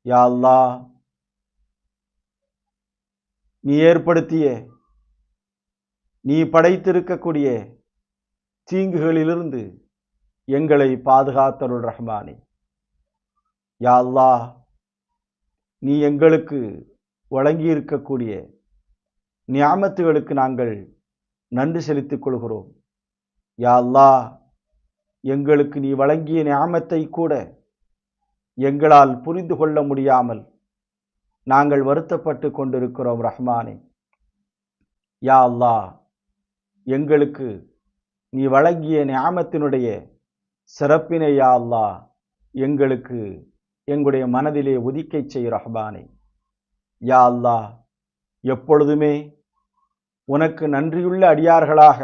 யா அல்லாஹ், நீ ஏற்படுத்திய, நீ படைத்திருக்கக்கூடிய தீங்குகளிலிருந்து எங்களை பாதுகாத்தருள் ரஹ்மானே. யா அல்லாஹ், நீ எங்களுக்கு வழங்கியிருக்கக்கூடிய நியாமத்துகளுக்கு நாங்கள் நன்றி செலுத்திக் கொள்கிறோம். யா அல்லாஹ், எங்களுக்கு நீ வழங்கிய நியாமத்தை கூட எங்களால் புரிந்து கொள்ள முடியாமல் நாங்கள் வருத்தப்பட்டு கொண்டிருக்கிறோம் ரஹ்மானே. யா அல்லாஹ், எங்களுக்கு நீ வழங்கிய நியாமத்தினுடைய சிறப்பினை யா அல்லாஹ் எங்களுக்கு எங்களுடைய மனதிலே உதிக்கை செய் ரஹ்மானே. யா அல்லாஹ், எப்பொழுதுமே உனக்கு நன்றியுள்ள அடியார்களாக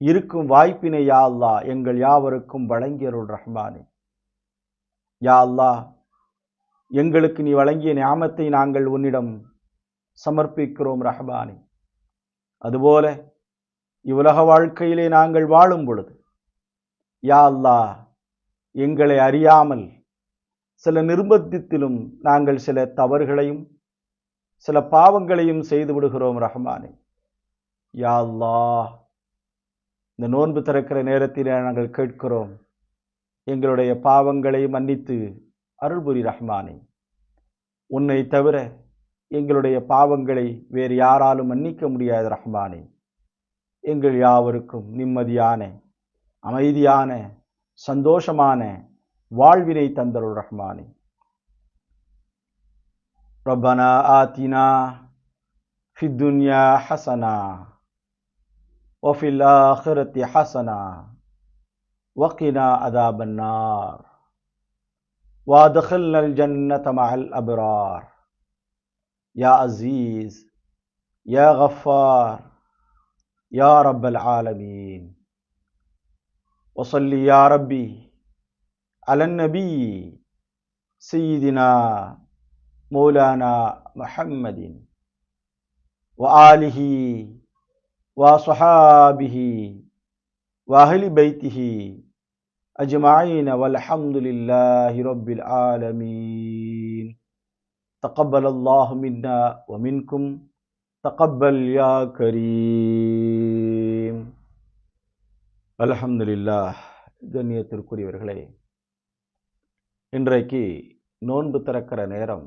இருக்கும் வாய்ப்பினை யா அல்லாஹ் எங்கள் யாவருக்கும் வழங்கியருள் ரஹ்மானே. யா அல்லாஹ், எங்களுக்கு நீ வழங்கிய நியாமத்தை நாங்கள் உன்னிடம் சமர்ப்பிக்கிறோம் ரஹ்மானே. அதுபோல இவ்வுலக வாழ்க்கையிலே நாங்கள் வாழும் பொழுது யா அல்லாஹ், எங்களை அறியாமல் சில நிர்பந்தத்திலும் நாங்கள் சில தவறுகளையும் சில பாவங்களையும் செய்து விடுகிறோம் ரஹ்மானே. யா அல்லாஹ், இந்த நோன்பு திறக்கிற நேரத்திலே நாங்கள் கேட்கிறோம், எங்களுடைய பாவங்களை மன்னித்து அருள்புரி ரஹ்மானே. உன்னை தவிர எங்களுடைய பாவங்களை வேறு யாராலும் மன்னிக்க முடியாது ரஹ்மானே. எங்கள் யாவருக்கும் நிம்மதியான, அமைதியான, சந்தோஷமான வாழ்வினை தந்தருள் ரஹ்மானே. ரப்பனா ஆத்தினா ஃபித் துன்யா ஹஸனா வஃபில் ஆখিরাতি ஹஸனா வகினா அஸாபன் நார் வஅத்கில்னல் ஜன்னத மஅல் அப்ரார் யா அஸீஸ் யா கஃபார் யா ரப்பல் ஆலமீன். வஸல்லி யா ரப்பி அலன் நபி சய்யிதினா மௌலானா முஹம்மதின் وآله وصحابه وأهل بيته أجمعين والحمد لله رب العالمين. تقبل الله منا ومنكم تقبل يا كريم. அல்ஹம்துலில்லாஹ். கண்ணியத்திற்குரியவர்களே, இன்றைக்கு நோன்பு திறக்கிற நேரம்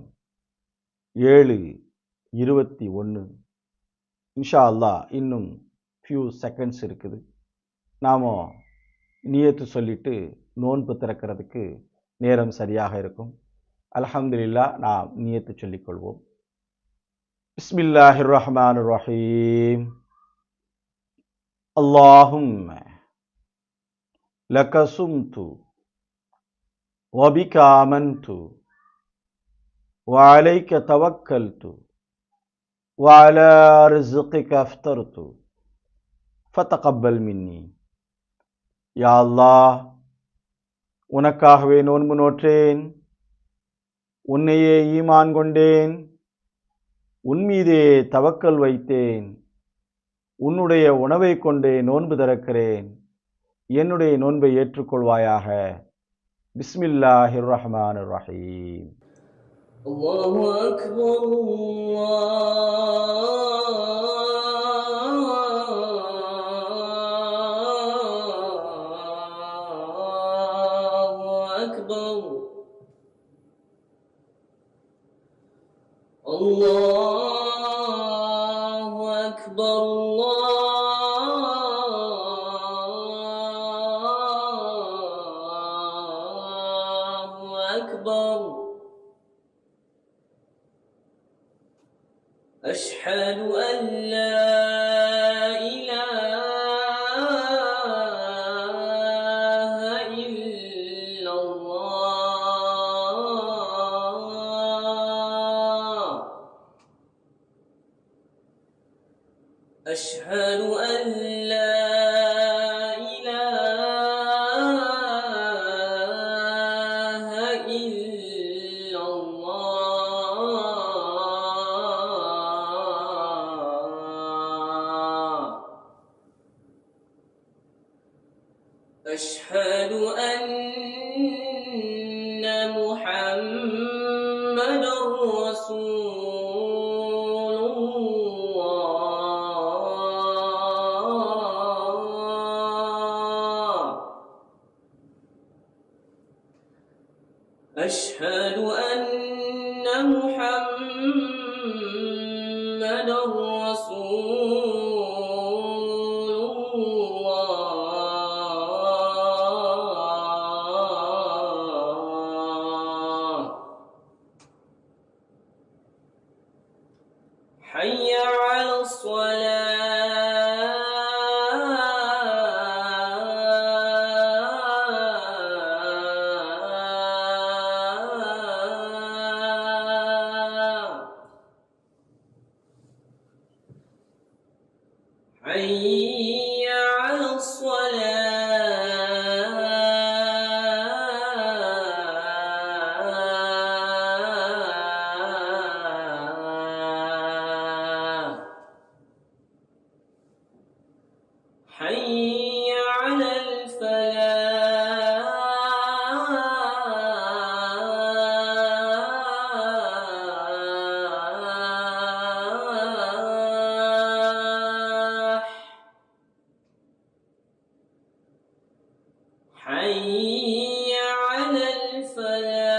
7:21. இன்ஷா அல்லாஹ் இன்னும் ஃபியூ செகண்ட்ஸ் இருக்குது. நாம் நியத்து சொல்லிட்டு நோன்பு திறக்கிறதுக்கு நேரம் சரியாக இருக்கும். அல்ஹம்துலில்லாஹ், நாம் நியத்து சொல்லிக்கொள்வோம். பிஸ்மில்லாஹிர் ரஹ்மானிர் ரஹீம். அல்லாஹும்ம லக சும்து வபிக ஆமன்து وعليك توكلت وعلى رزقك أفطرت فتقبل مني. யா அல்லாஹ், உனக்காகவே நோன்பு நோற்றேன், உன்னையே ஈமான் கொண்டேன், உன் மீதே தவக்கல் வைத்தேன், உன்னுடைய உணவை கொண்டே நோன்பு திறக்கிறேன், என்னுடைய நோன்பை ஏற்றுக்கொள்வாயாக. பிஸ்மில்லாஹிர் ரஹ்மானிர் ரஹீம். அல்லாஹு அக்பர். அல்லாஹு அக்பர். அல்லாஹு அக்பர். அல்லாஹு அக்பர். أشهد أن لا إله إلا الله. أشهد أن لا إله إلا الله. أشهد أن محمدًا رسول الله. أشهد أن محمدًا رسول الله. حي على الصلاة. حي على الصلاة. حي على الفلاح. حي على الفلاح.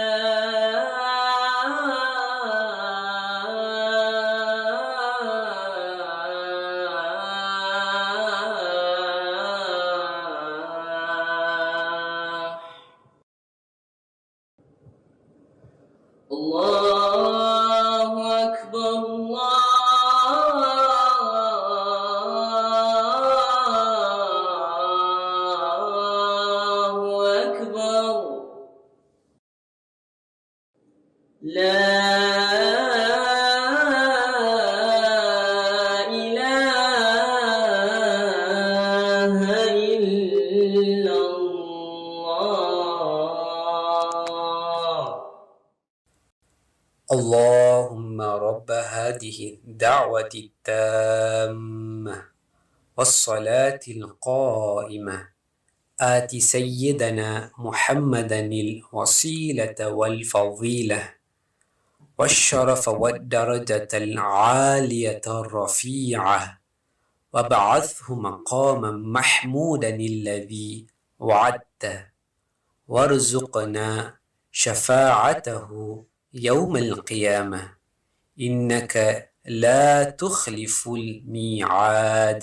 الله أكبر. الله أكبر. لا إله إلا الله. اللهم رب هذه الدعوة التامة والصلاة القائمة آت سيدنا محمدا الوسيلة والفضيلة والشرف والدرجة العالية الرفيعة وابعثه مقاما محمودا الذي وعدته وارزقنا شفاعته يوم القيامة إنك لا تخلف الميعاد.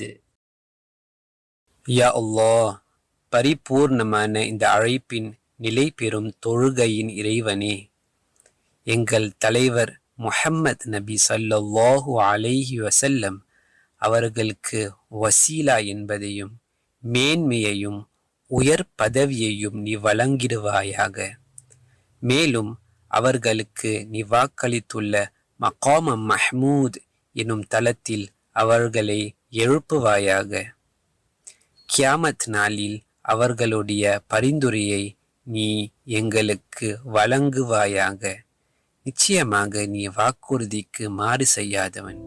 யா அல்லாஹ், பரிபூர்ணமான இந்த அழைப்பின் நிலை பெறும் தொழுகையின் இறைவனே, எங்கள் தலைவர் முஹம்மத் நபி ஸல்லல்லாஹு அலைஹி வஸல்லம் அவர்களுக்கு வசீலா என்பதையும் மேன்மையையும் உயர் பதவியையும் நீ வழங்கிடுவாயாக. மேலும் அவர்களுக்கு நீ வாக்களித்துள்ள மகாம மஹ்மூத் எனும் தலத்தில் அவர்களை எழுப்புவாயாக. கியாமத் நாளில் அவர்களுடைய பரிந்துரையை நீ எங்களுக்கு வழங்குவாயாக. நிச்சயமாக நீ வாக்குறுதிக்கு மாறு செய்யாதவன்.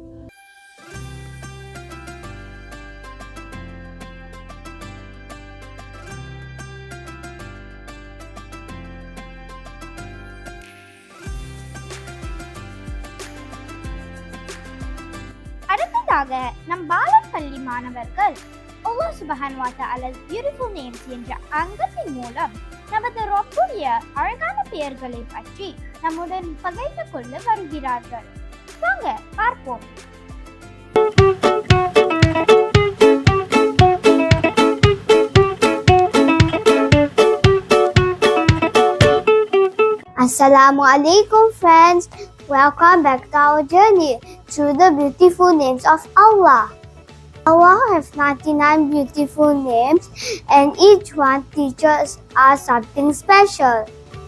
அடுத்ததாக நம் பாலர் பள்ளி மாணவர்கள் அல்லாஹ் சுப்ஹானஹு வ தஆலா's beautiful names என்ற அங்கத்தின் மூலம் நமது ரப்புடைய அழகான பெயர்களை பற்றி நம்முடன் பகிர்ந்து கொள்ள வருகிறார்கள். வாங்க பார்ப்போம். Assalamu alaikum friends. Welcome back to our journey through the beautiful names of Allah. Allah has 99 beautiful names and each one teaches us something special.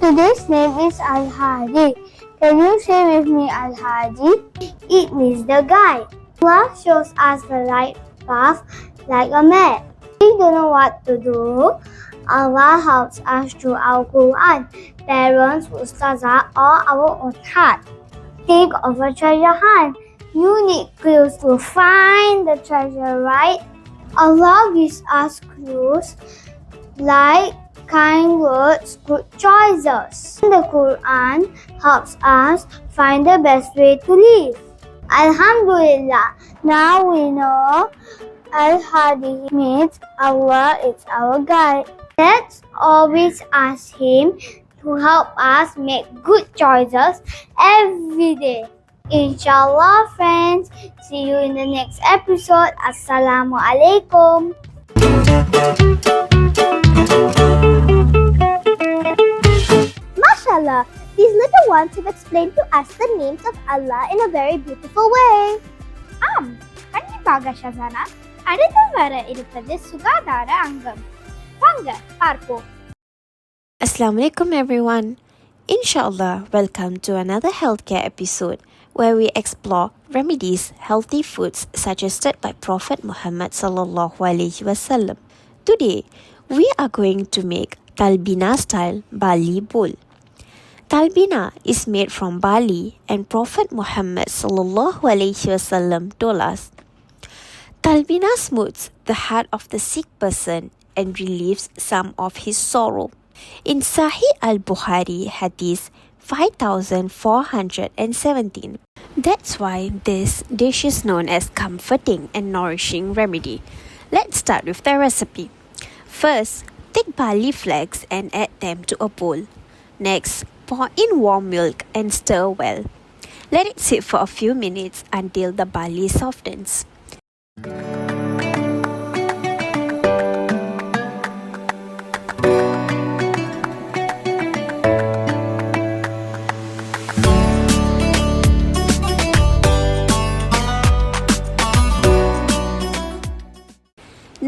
Today's name is Al-Hadi. Can you say with me Al-Hadi? It means the guide. Allah shows us the right path like a map. We don't know what to do. Allah helps us through our Quran, parents, ustazah or our own heart. Think of a treasure hunt. You need clues to find the treasure, right? Allah gives us clues like kind words, good choices. The Quran helps us find the best way to live. Alhamdulillah, now we know Al-Hadi means Allah is our guide. Let's always ask Him to help us make good choices every day. Inshallah, friends. See you in the next episode. Assalamu alaikum. Mashallah, these little ones have explained to us the names of Allah in a very beautiful way. கண்டிப்பாக ஷசானா. அடுத்து வர இருப்பது சுகாதார அங்கம். வாங்க பார்ப்போம். Assalamu alaikum everyone. Inshallah, welcome to another healthcare episode where we explore remedies, healthy foods suggested by Prophet Muhammad sallallahu alaihi wasallam. Today, we are going to make Talbina style Bali bowl. Talbina is made from barley and Prophet Muhammad sallallahu alaihi wasallam told us, Talbina smooths the heart of the sick person and relieves some of his sorrow. In Sahih al-Bukhari Hadith 5417. That's why this dish is known as comforting and nourishing remedy. Let's start with the recipe. First, take barley flakes and add them to a bowl. Next, pour in warm milk and stir well. Let it sit for a few minutes until the barley softens.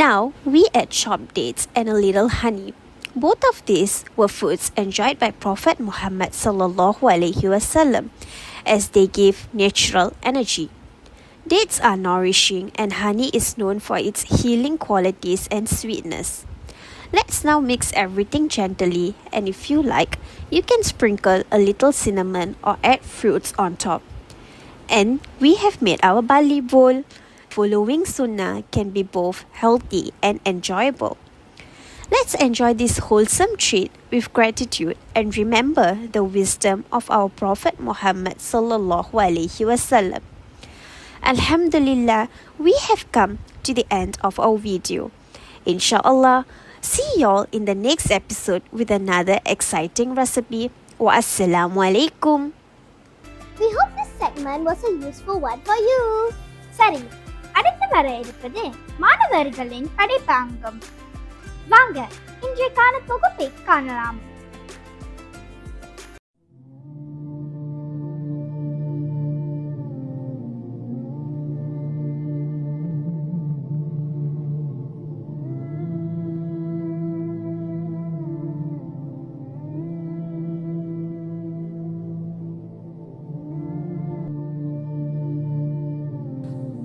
Now, we add chopped dates and a little honey. Both of these were foods enjoyed by Prophet Muhammad sallallahu alaihi wasallam as they give natural energy. Dates are nourishing and honey is known for its healing qualities and sweetness. Let's now mix everything gently, and if you like, you can sprinkle a little cinnamon or add fruits on top. And we have made our barley bowl. Following sunnah can be both healthy and enjoyable. Let's enjoy this wholesome treat with gratitude and remember the wisdom of our Prophet Muhammad sallallahu alaihi wasallam. Alhamdulillah, we have come to the end of our video. Inshallah, see y'all in the next episode with another exciting recipe. Wa assalamu alaikum. We hope this segment was a useful one for you. சரி, அடுத்து வர இருப்பது மாணவர்களின் படைப்பாங்கம். வாங்க இன்றைக்கான தொகுப்பை காணலாம்.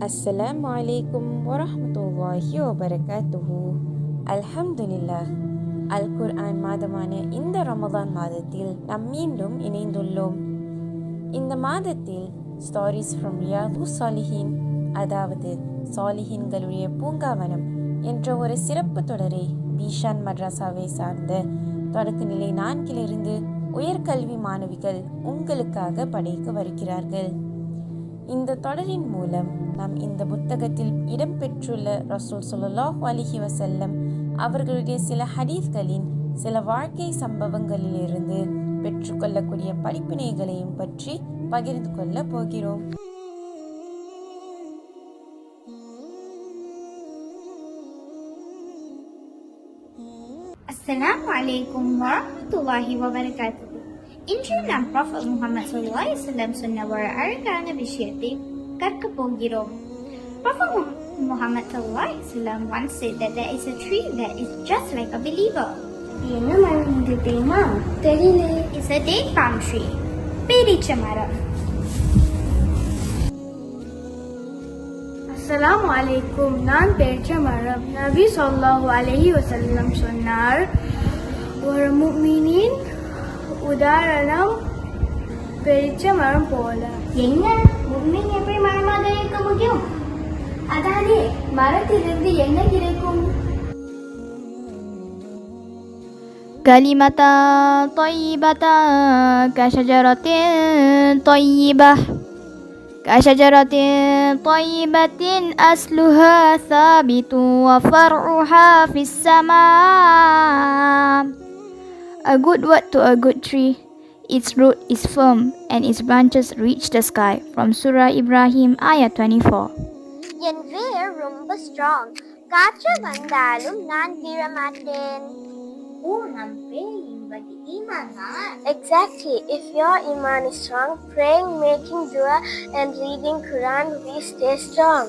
Assalamualaikum warahmatullahi wabarakatuh. Alhamdulillah. Al-Quran மாதமான இந்த ரமதான் மாதத்தில் நாம் மீண்டும் இணைந்துள்ளோம். இந்த மாதத்தில் ஸ்டோரிஸ் ஃப்ரம் ரியாதுஸ் சாலிஹீன், அதாவது சாலிஹீன்களுடைய பூங்காவனம் என்ற ஒரு சிறப்பு தொடரை பீஷான் மட்ரஸாவை சார்ந்த தொடக்கநிலை 4 உயர்கல்வி மாணவிகள் உங்களுக்காக படைக்க வருகிறார்கள். இந்த தொடரின் மூலம் நாம் இந்த புத்தகத்தில் இடம்பெற்றுள்ள ரசூல் ஸல்லல்லாஹு அலைஹி வஸல்லம் அவர்களுடைய சில ஹதீஸ்களின் சில வாழ்க்கை சம்பவங்களிலிருந்து பெற்றுக்கொள்ளக்கூடிய படிப்பினைகளையும் பற்றி பகிர்ந்து கொள்ள போகிறோம். அஸ்ஸலாமு அலைக்கும் வரஹ்மத்துல்லாஹி வபரகாத்துஹு. இன்று நாம் ப்ராஃபட் முஹம்மது ஸல்லல்லாஹு அலைஹி வஸல்லம் சொன்ன ஒரு அழகான விஷயத்தை கற்க போகிறோம். Prophet Muhammad ஸல்லல்லாஹு அலைஹி வஸல்லம் once said that there is a tree that is just like a believer. என்ன மரம் இது தெரியுமா? தெரியல. It's a date palm tree. பேரீச்ச மரம். அஸ்ஸலாமு அலைக்கும். நான் பேரீச்ச மரம். நபி ஸல்லல்லாஹு அலைஹி வஸல்லம் சொன்னார், ஒரு முஃமினின் உதாரணம் பேரீச்ச மரம் போல. என்ன முஃமின் எப்படி மரமாக இருக்க முடியும்? அதானே, மரத்திலிருந்து என்ன கிடைக்கும்? Kalimatan tayyibatan kasyajaratin tayyibah kasyajaratin tayyibatin asluha thabitun wa far'uha fis sama. A good word to a good tree. Its root is firm and its branches reach the sky. From Surah Ibrahim ayat 24. என் வேர் ரொம்ப strong. காற்று வந்தாலும் நான் விழமாட்டேன். ஓ, நம் பேய் என்பது ஈமானா? Exactly. If your iman is strong, praying, making dua and reading Quran will stay strong.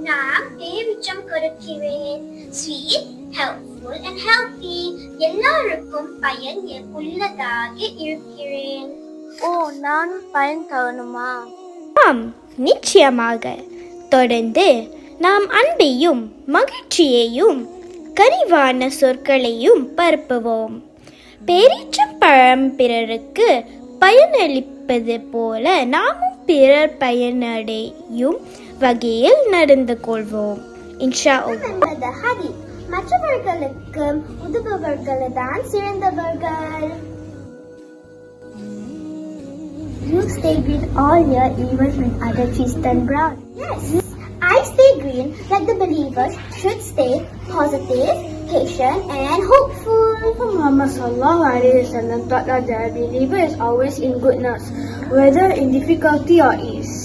நான் பேரிச்சம் கொடுக்கிறேன். Sweet, helpful and healthy. எல்லாருக்கும் பயன் உள்ளதாக இருக்கிறேன். ஓ, நான் பயன் தரணுமா? ஆம், நிச்சயமாக. தொடர்ந்து நாம் அன்பையும் மகிழ்ச்சியையும் கனிவான சொற்களையும் பரப்புவோம். பேரீச்சம் பழம் பிறருக்கு பயனளிப்பது போல நாமும் பிறர் பயனடையும் வகையில் நடந்து கொள்வோம். இன்ஷா அல்லாஹ். மற்றவர்களுக்கு உதவுபவர்கள் தான் சிறந்தவர்கள். You stay green all year even when other trees turn brown. Yes, I stay green like the believers should stay positive, patient and hopeful. Muhammad sallallahu alaihi wasallam taught that the believer is always in goodness, whether in difficulty or ease.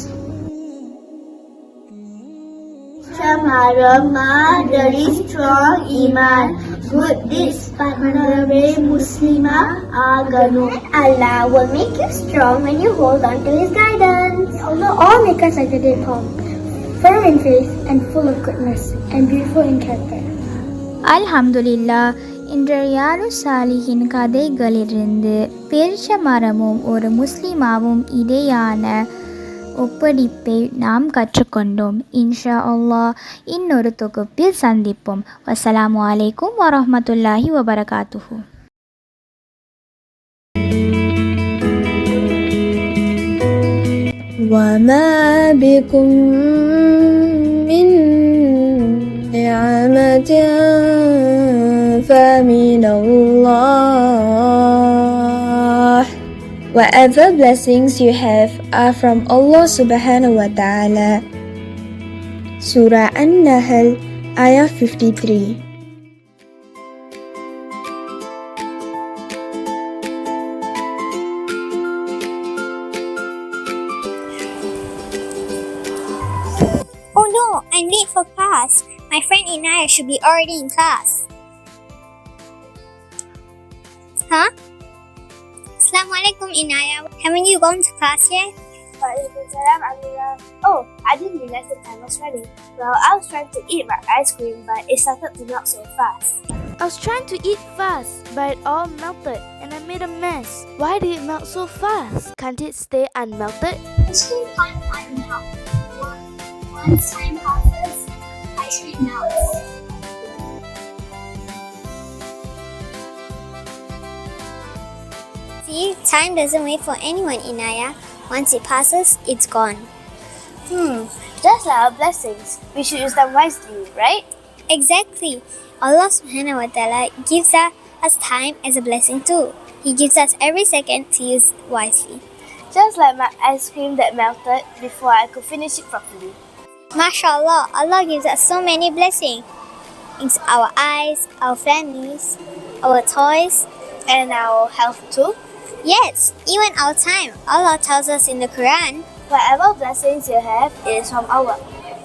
Shamarama, there is strong iman, good deeds, Panave Muslima Aganu. Allah will make you strong when you hold on to His guidance. Allah all make us like a date palm, firm in faith and full of goodness and beautiful in character. Alhamdulillah. இன்றைய சாலிஹின் கதைகளிலிருந்து பேரிச்ச மரமும் ஒரு முஸ்லிமாவும் இடையான ஒப்படைப்பை நாம் கற்றுக்கொண்டோம். இன்ஷா அல்லாஹ் இன்னொரு தொகுப்பில் சந்திப்போம். வஸ்ஸலாமு அலைக்கும் வரஹ்மத்துல்லாஹி வபரகாத்துஹு. وما بكم من نعمة فمن Allah. Whatever blessings you have are from Allah subhanahu wa ta'ala. Surah An-Nahl, Ayah 53. Oh no, I'm late for class. My friend Inaya should be already in class. Huh? Assalamualaikum Inaya. Haven't you gone to class yet? Waalaikumsalam, Amira. Oh, I didn't realize the time was running. Well, I was trying to eat my ice cream, but it started to melt so fast. I was trying to eat fast, but it all melted and I made a mess. Why did it melt so fast? Can't it stay unmelted? Ice cream can't unmelt. Once time passes, ice cream melts. See, time doesn't wait for anyone, Inaya. Once it passes, it's gone. Just like our blessings, we should use them wisely, right? Exactly. Allah subhanahu wa ta'ala gives us time as a blessing too. He gives us every second to use wisely. Just like my ice cream that melted before I could finish it properly. MashaAllah, Allah gives us so many blessings. It's our eyes, our families, our toys, and our health too. Yes, even our time. Allah tells us in the Quran, whatever blessings you have is from Allah.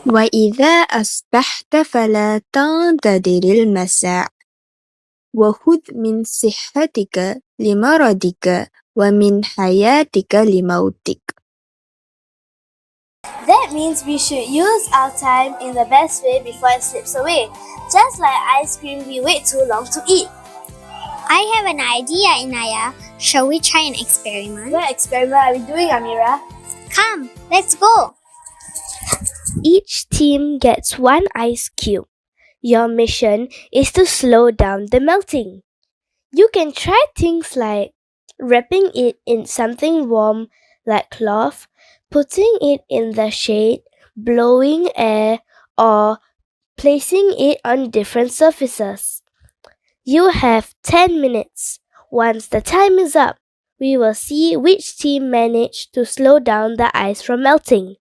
وإذا أصبحت فلا تنتظر المساء وخذ من صحتك لمرضك ومن حياتك لموتك. That means we should use our time in the best way before it slips away. Just like ice cream, we wait too long to eat. I have an idea, Inaya. Shall we try an experiment? What experiment are we doing, Amira? Come, let's go. Each team gets one ice cube. Your mission is to slow down the melting. You can try things like wrapping it in something warm like cloth, putting it in the shade, blowing air, or placing it on different surfaces. You have 10 minutes. Once the time is up, we will see which team managed to slow down the ice from melting.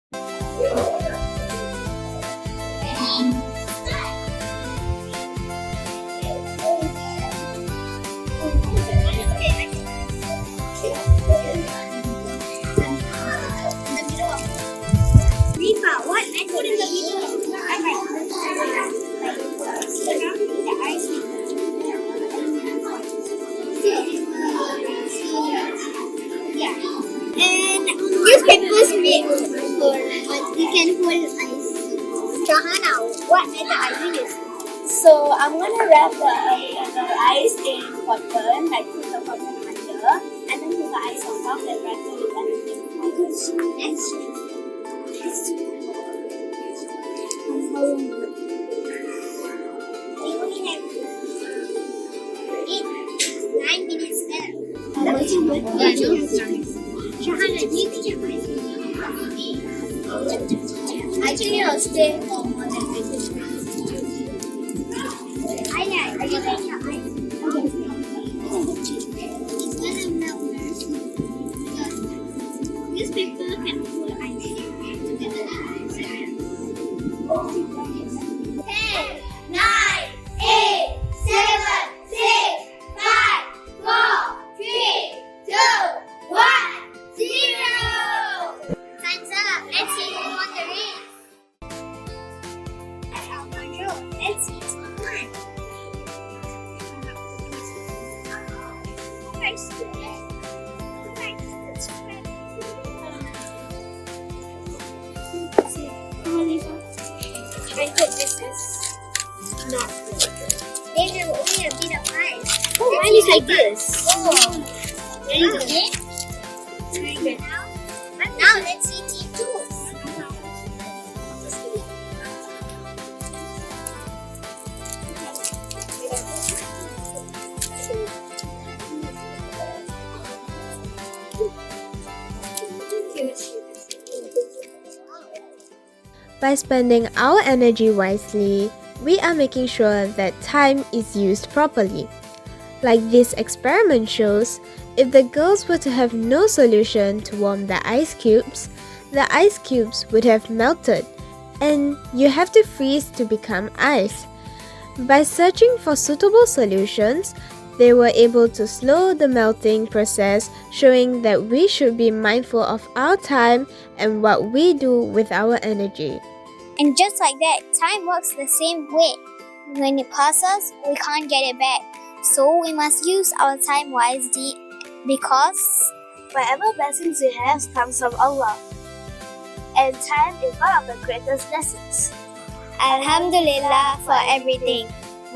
Rifa, what? I put in the middle. And newspapers made for you can hold ice. Shahana, what method are you using? So I'm gonna wrap the ice in cotton, like put the cotton under, and then put the ice on top and wrap it with anything. We only have 9 minutes left. Shahana, do you think your ice will be actually, I'll stay for more than 5 minutes. Are you getting your ice? It's gonna melt first. Newspaper can hold ice together. 10, 9, 8, 7, 6, 5, 4, 3, 2, 1, 0. Time's up. Let's see who won the race. That's our control. Let's see who won. I think this is not good. They have only a bit of ice. Oh, mine is like this. Oh. There you go. Very good. Now let's see team 2. By spending our energy wisely, we are making sure that time is used properly. Like this experiment shows, if the girls were to have no solution to warm the ice cubes would have melted, and you have to freeze to become ice. By searching for suitable solutions, they were able to slow the melting process, showing that we should be mindful of our time and what we do with our energy. And just like that, time works the same way. When it passes, we can't get it back. So we must use our time wisely, because whatever blessings we have comes from Allah. And time is one of the greatest lessons. Alhamdulillah for everything.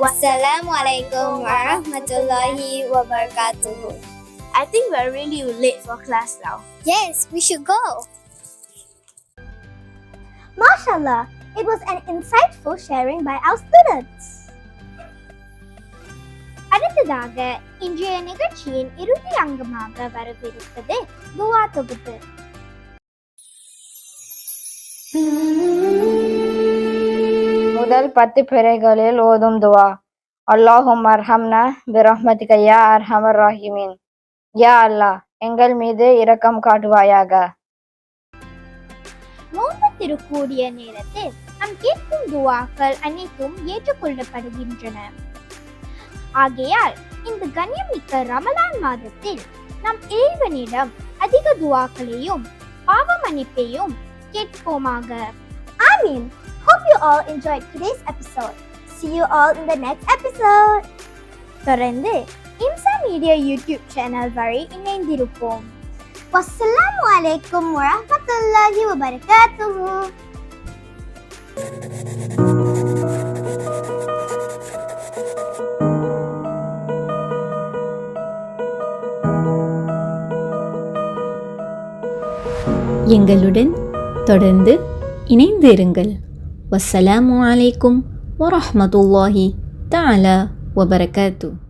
Wassalamu alaikum warahmatullahi wabarakatuh. I think we're really late for class now. Yes, we should go. MashaAllah, it was an insightful sharing by our students. அடுத்ததாக இன்றைய நிகழ்ச்சியின் இறுதி அங்கமாக வரவிருப்பது துஆ தொகுப்பு. முதல் 10 பிறைகளில் ஓதும் துவா. அல்லாஹும் அர்ஹம்னா பிரஹ்மதிக யா அர்ஹமர் ராஹிமீன். யா அல்லாஹ், எங்கள் மீது இரக்கம் காட்டுவாயாக. நோன்பு திருக்கூடிய நேரத்தில் நாம் கேட்கும் துவாக்கள் அனைத்தும் ஏற்றுக்கொள்ளப்படுகின்றன. ஆகையால் இந்த கண்ணியமிக்க ரமலான் மாதத்தில் நாம் இறைவனிடம் அதிக துவாக்களையும் பாவ மன்னிப்பையும் கேட்போமாக. Amin. Hope you all enjoyed today's episode. See you all in the next episode. தொடர்ந்து இம்சா மீடியா யூடியூப் சேனல் வரை இணைந்திருப்போம். Wassalamu alaikum warahmatullahi wabarakatuh. எங்களுடன் தொடர்ந்து இணைந்து இருங்கள். வஸ்ஸலாமு அலைக்கும் வரஹ்மத்துல்லாஹி தஆலா வபரகாத்துஹு.